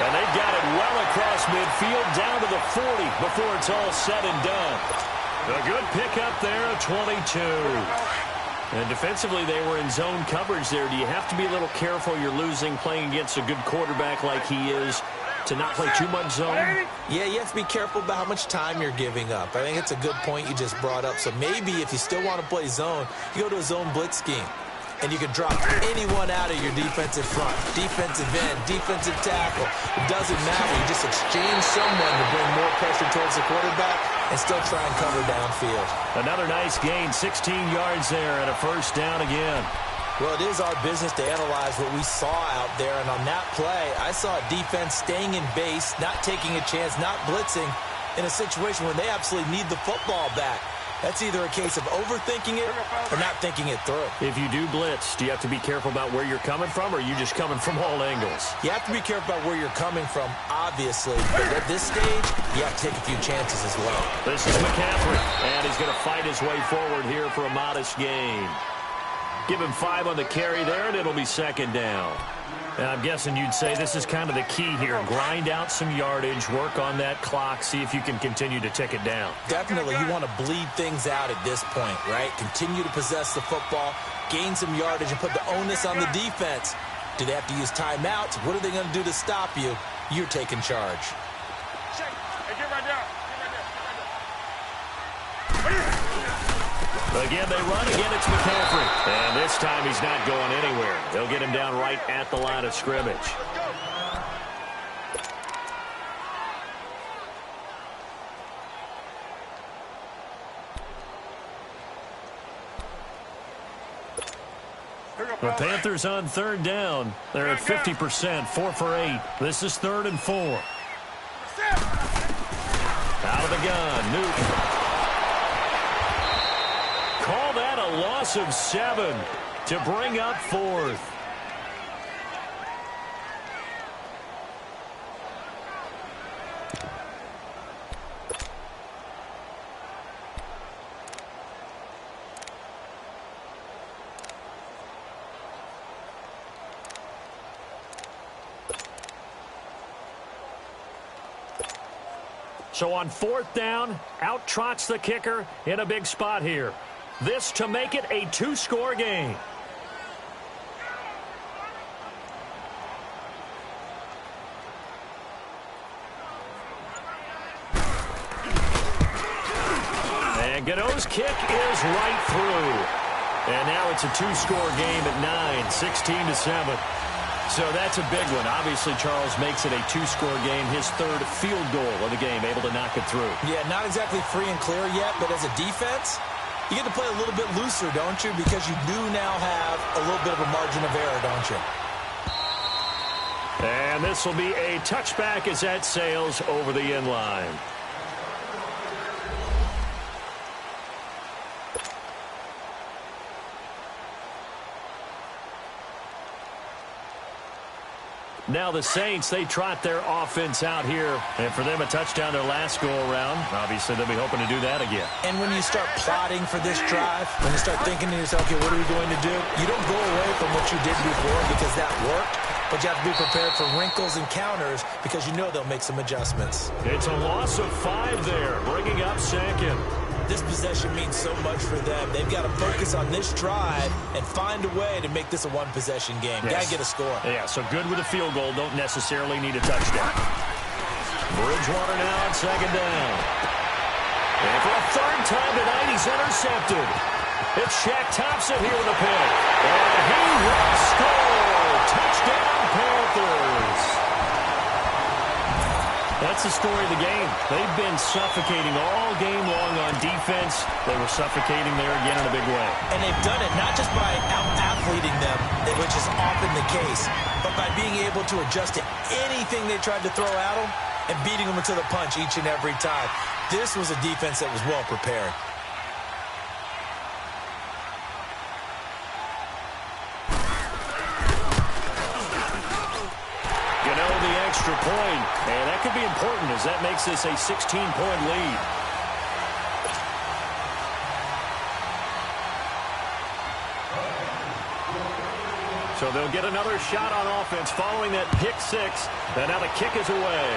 And they've got it well across midfield down to the 40 before it's all said and done. A good pickup there at 22. And defensively, they were in zone coverage there. Do you have to be a little careful? You're losing playing against a good quarterback like he is to not play too much zone? Yeah, you have to be careful about how much time you're giving up. I think it's a good point you just brought up. So maybe if you still want to play zone, you go to a zone blitz scheme. And you can drop anyone out of your defensive front, defensive end, defensive tackle. It doesn't matter. You just exchange someone to bring more pressure towards the quarterback and still try and cover downfield. Another nice gain, 16 yards there and a first down again. Well, it is our business to analyze what we saw out there. And on that play, I saw a defense staying in base, not taking a chance, not blitzing in a situation where they absolutely need the football back. That's either a case of overthinking it or not thinking it through. If you do blitz, do you have to be careful about where you're coming from, or are you just coming from all angles? You have to be careful about where you're coming from, obviously. But at this stage, you have to take a few chances as well. This is McCaffrey, and he's going to fight his way forward here for a modest gain. Give him 5 on the carry there, and it'll be second down. And I'm guessing you'd say this is kind of the key here. Grind out some yardage, work on that clock, see if you can continue to tick it down. Definitely. You want to bleed things out at this point, right? Continue to possess the football, gain some yardage, and put the onus on the defense. Do they have to use timeouts? What are they going to do to stop you? You're taking charge. Hey, get right down. Again, they run. Again, it's McCaffrey. And this time he's not going anywhere. They'll get him down right at the line of scrimmage. The Panthers on third down. They're at 50%, 4 for 8. This is 3rd and 4. Out of the gun, Newton. Call that a loss of 7 to bring up 4th. So on 4th down, out trots the kicker in a big spot here. This to make it a 2-score game. And Godot's kick is right through. And now it's a 2-score game at 9, 16-7. So that's a big one. Obviously, Charles makes it a 2-score game. His 3rd field goal of the game, able to knock it through. Yeah, not exactly free and clear yet, but as a defense, you get to play a little bit looser, don't you? Because you do now have a little bit of a margin of error, don't you? And this will be a touchback as that sails over the end line. Now the Saints, they trot their offense out here. And for them, a touchdown their last go-around. Obviously, they'll be hoping to do that again. And when you start plotting for this drive, when you start thinking to yourself, okay, what are we going to do? You don't go away from what you did before because that worked. But you have to be prepared for wrinkles and counters because you know they'll make some adjustments. It's a loss of 5 there, bringing up 2nd. This possession means so much for them. They've got to focus on this drive and find a way to make this a one-possession game. Yes. Got to get a score. Yeah, so good with a field goal. Don't necessarily need a touchdown. Bridgewater now on 2nd down. And for a 3rd time tonight, he's intercepted. It's Shaq Thompson here with a pick. And he will score. Touchdown, Panthers. That's that's the story of the game. They've been suffocating all game long on defense. They were suffocating there again in a big way. And they've done it not just by out-athleting them, which is often the case, but by being able to adjust to anything they tried to throw at them and beating them to the punch each and every time. This was a defense that was well prepared. Extra point, and that could be important as that makes this a 16-point lead. So they'll get another shot on offense following that pick six, and now the kick is away.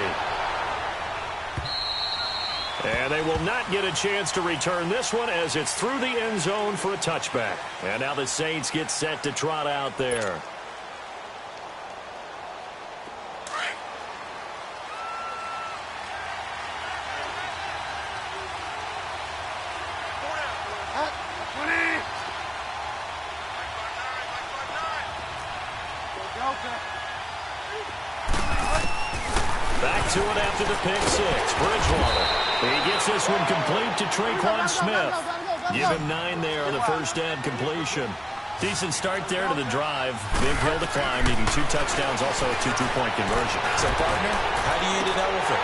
And they will not get a chance to return this one as it's through the end zone for a touchback. And now the Saints get set to trot out there. Back to it after the pick six. Bridgewater. He gets this one complete to Traquan Smith. Give him 9 there on the first down completion. Decent start there to the drive. Big hill to climb, needing 2 touchdowns, also a 2 two-point conversion. So, partner, how do you eat an elephant?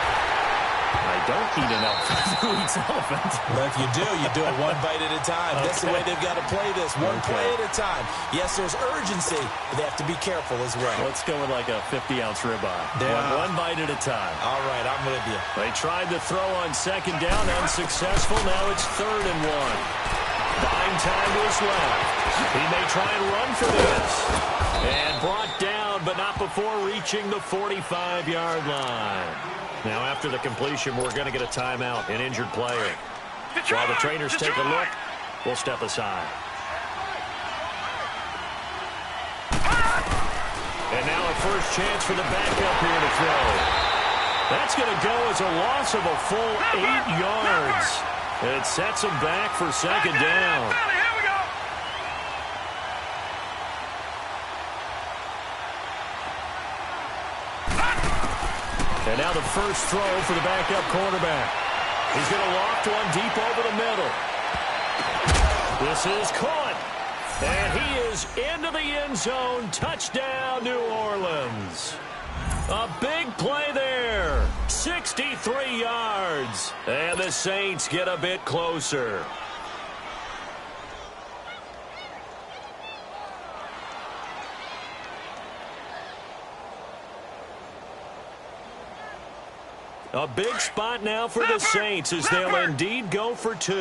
I don't eat an elephant. Who eats elephant? Well, if you do it one bite at a time. Okay. That's the way they've got to play this. One play at a time. Yes, there's urgency, but they have to be careful as well. Let's go with like a 50-ounce ribeye. One bite at a time. All right, I'm with you. They tried to throw on second down, unsuccessful. Now it's 3rd and 1. Buying time is left. He may try and run for this. And brought down, but not before reaching the 45-yard line. Now, after the completion, we're going to get a timeout, an injured player. While the trainers take a look, we'll step aside. And now a first chance for the backup here to throw. That's going to go as a loss of a full 8 yards. It sets him back for second down. And now the first throw for the backup quarterback. He's going to loft one deep over the middle. This is caught. And he is into the end zone. Touchdown, New Orleans. A big play there. 63 yards. And the Saints get a bit closer. A big spot now for the Saints as they'll indeed go for 2.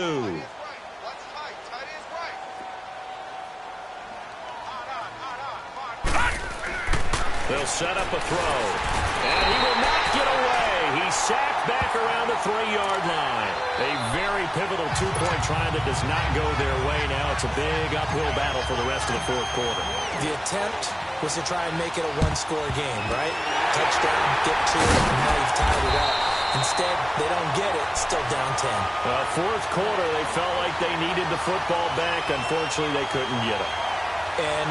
They'll set up a throw. And he will not get away. He's sacked back around the 3-yard line. A very pivotal 2-point try that does not go their way. Now it's a big uphill battle for the rest of the 4th quarter. The attempt was to try and make it a 1-score game, right? Touchdown, get to it, and now you've tied it up. Instead, they don't get it, still down 10. 4th quarter, they felt like they needed the football back. Unfortunately, they couldn't get it. And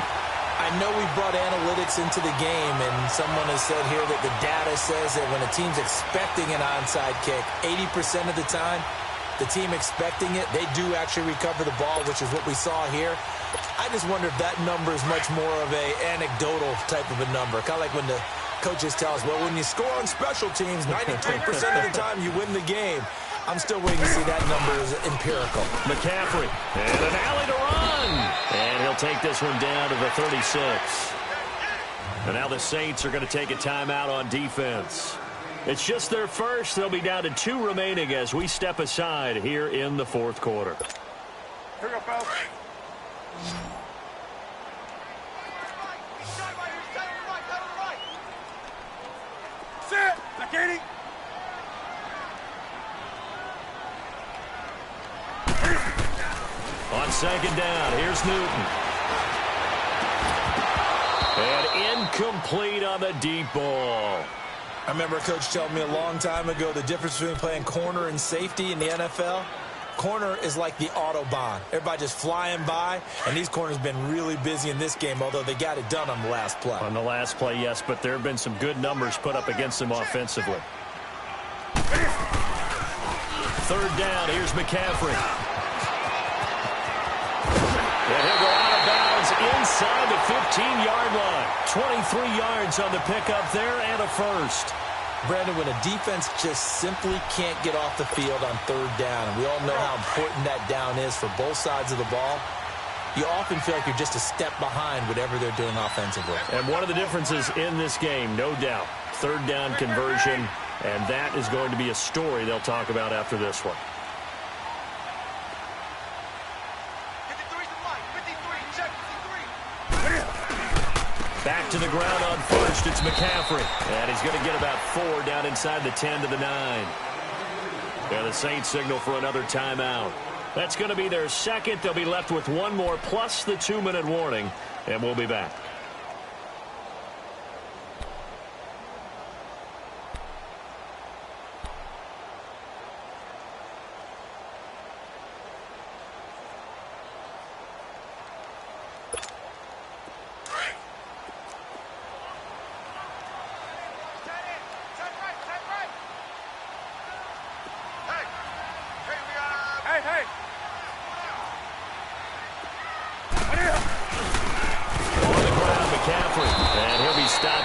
I know we brought analytics into the game, and someone has said here that the data says that when a team's expecting an onside kick, 80% of the time, the team expecting it, they do actually recover the ball, which is what we saw here. I just wonder if that number is much more of a anecdotal type of a number. Kind of like when the coaches tell us, well, when you score on special teams, 93% of the time you win the game. I'm still waiting to see that number is empirical. McCaffrey, and an alley to run. And he'll take this one down to the 36. And now the Saints are going to take a timeout on defense. It's just their first. They'll be down to 2 remaining as we step aside here in the 4th quarter. Here we go, fellas. Sit! Security! On second down, here's Newton. And incomplete on the deep ball. I remember a coach telling me a long time ago the difference between playing corner and safety in the NFL. Corner is like the Autobahn. Everybody just flying by, and these corners have been really busy in this game, although they got it done on the last play. On the last play, yes, but there have been some good numbers put up against them offensively. Third down, here's McCaffrey. And he'll go out of bounds inside the 15-yard line. 23 yards on the pickup there and a first. Brandon, when a defense just simply can't get off the field on third down, and we all know how important that down is for both sides of the ball, you often feel like you're just a step behind whatever they're doing offensively. And one of the differences in this game, no doubt, third down conversion, and that is going to be a story they'll talk about after this one. Back to the ground on first, it's McCaffrey. And he's going to get about 4 down inside the 10 to the 9. And the Saints signal for another timeout. That's going to be their second. They'll be left with one more plus the 2-minute warning, and we'll be back.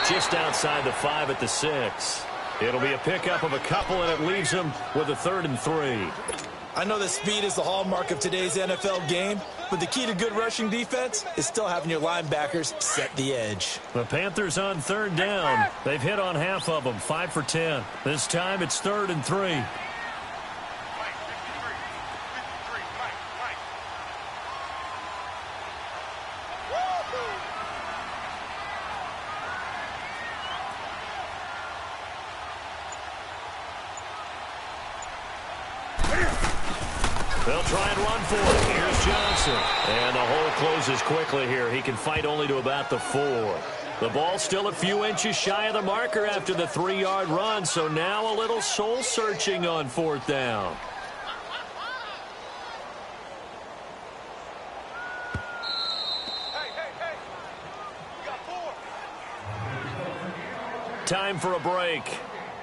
Just outside the 5 at the 6. It'll be a pickup of a couple, and it leaves him with a 3rd and 3. I know that speed is the hallmark of today's NFL game, but the key to good rushing defense is still having your linebackers set the edge. The Panthers on third down. They've hit on half of them, 5 for 10. This time it's 3rd and 3. They'll try and run for it. Here's Johnson. And the hole closes quickly here. He can fight only to about the 4. The ball's still a few inches shy of the marker after the 3-yard run, so now a little soul-searching on 4th down. Hey. You got 4. Time for a break.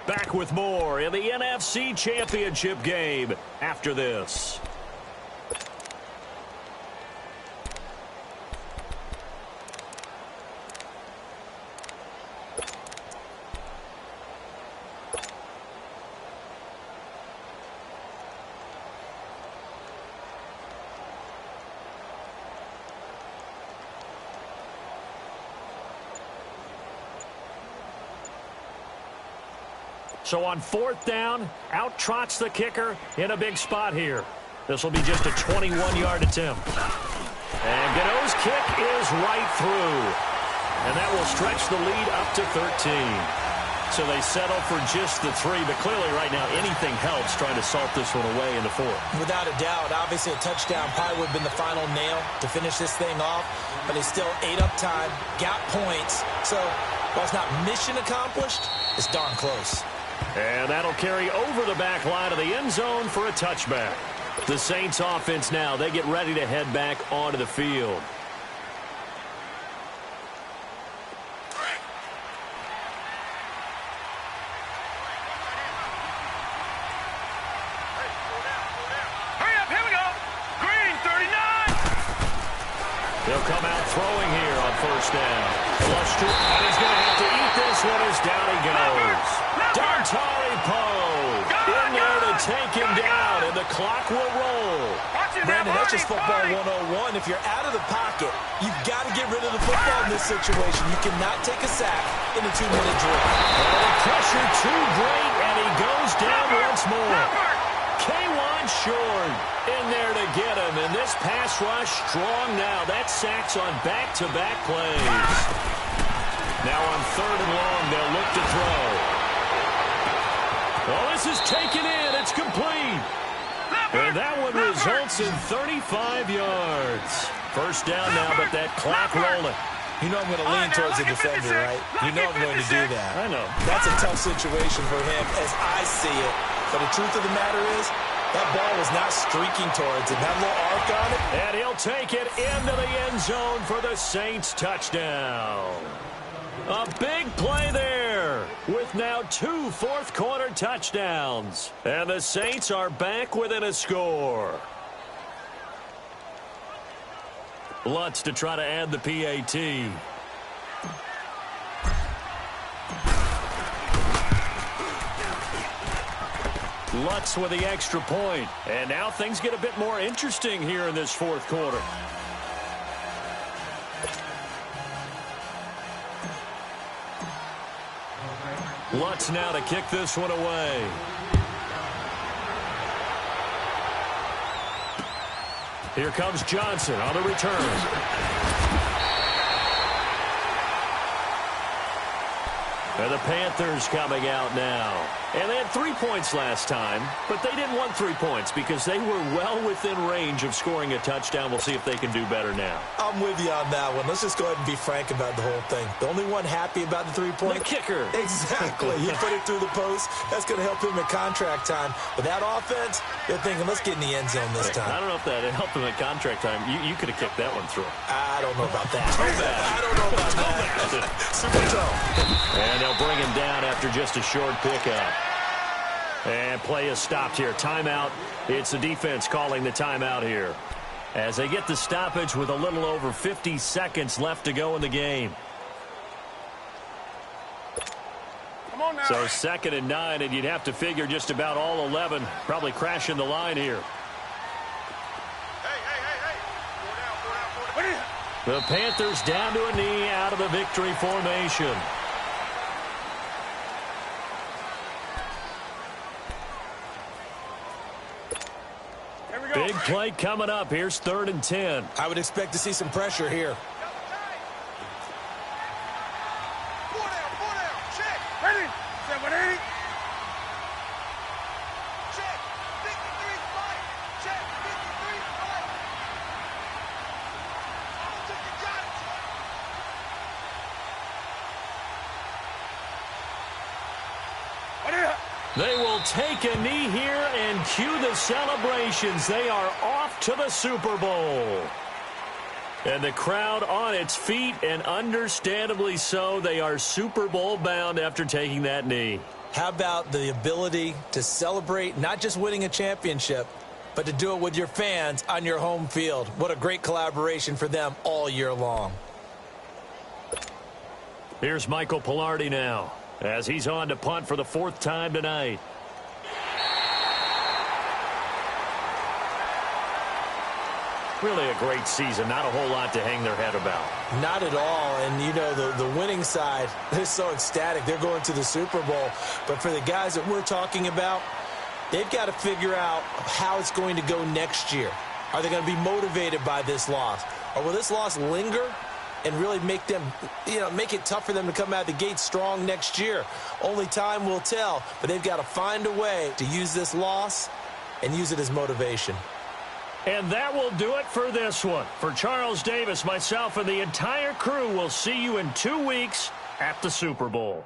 Back with more in the NFC Championship game after this. So on 4th down, out trots the kicker in a big spot here. This will be just a 21-yard attempt. And Gano's kick is right through. And that will stretch the lead up to 13. So they settle for just the 3, but clearly right now anything helps trying to salt this one away in the 4th. Without a doubt, obviously a touchdown probably would have been the final nail to finish this thing off, but they still ate up time, got points. So while it's not mission accomplished, it's darn close. And that'll carry over the back line of the end zone for a touchback. The Saints offense now, they get ready to head back onto the field. Hurry up, here we go. Green, 39. They'll come out throwing here on 1st down. Flush to, and he's going to have to eat this one as down he goes. Dontari Poe in there to take him down, and the clock will roll. Brandon, that's just football 101. If you're out of the pocket, you've got to get rid of the football in this situation. You cannot take a sack in a 2-minute drill. And the pressure too great, and he goes down once more. K1 short in there to get him, and this pass rush strong now. That sacks on back-to-back plays. Now on 3rd and long, they'll look to throw. Well, this is taken in. It's complete. And that one results in 35 yards. 1st down now, but that clock rolling. You know I'm going to lean towards the defender, right? You know I'm going to do that. I know. That's a tough situation for him as I see it. But the truth of the matter is, that ball was not streaking towards him. That little arc on it. And he'll take it into the end zone for the Saints touchdown. A big play there with now now 2 fourth-quarter touchdowns. And the Saints are back within a score. Lutz to try to add the PAT. Lutz with the extra point. And now things get a bit more interesting here in this fourth quarter. Lutz now to kick this one away. Here comes Johnson on the return. And the Panthers coming out now. And they had 3 points last time, but they didn't want 3 points because they were well within range of scoring a touchdown. We'll see if they can do better now. I'm with you on that one. Let's just go ahead and be frank about the whole thing. The only one happy about the 3-point? The kicker. Exactly. You put it through the post. That's going to help him at contract time. But that offense, they're thinking, let's get in the end zone this time. I don't know if that helped him at contract time. You could have kicked that one through. I don't know about that. I don't know about that. Super tough. And they'll bring him down after just a short pickup. And play is stopped here. Timeout. It's the defense calling the timeout here, as they get the stoppage with a little over 50 seconds left to go in the game. Come on now. So 2nd and 9, and you'd have to figure just about all 11 probably crashing the line here. Hey. Four down. The Panthers down to a knee out of the victory formation. Big play coming up. Here's 3rd and 10. I would expect to see some pressure here. Four down. Check. Ready. 7-8. Check. 53 fight. Check. 53 fight. I don't think you got it, son. What is it? They will take a knee here and cue the celebrations. They are off to the Super Bowl. And the crowd on its feet, and understandably so. They are Super Bowl bound after taking that knee. How about the ability to celebrate not just winning a championship, but to do it with your fans on your home field? What a great collaboration for them all year long. Here's Michael Pilardi now, as he's on to punt for the 4th time tonight. Really a great season. Not a whole lot to hang their head about. Not at all. And, you know, the winning side, they're so ecstatic. They're going to the Super Bowl. But for the guys that we're talking about, they've got to figure out how it's going to go next year. Are they going to be motivated by this loss? Or will this loss linger and really make them, make it tough for them to come out of the gate strong next year? Only time will tell, but they've got to find a way to use this loss and use it as motivation. And that will do it for this one. For Charles Davis, myself, and the entire crew, we'll see you in 2 weeks at the Super Bowl.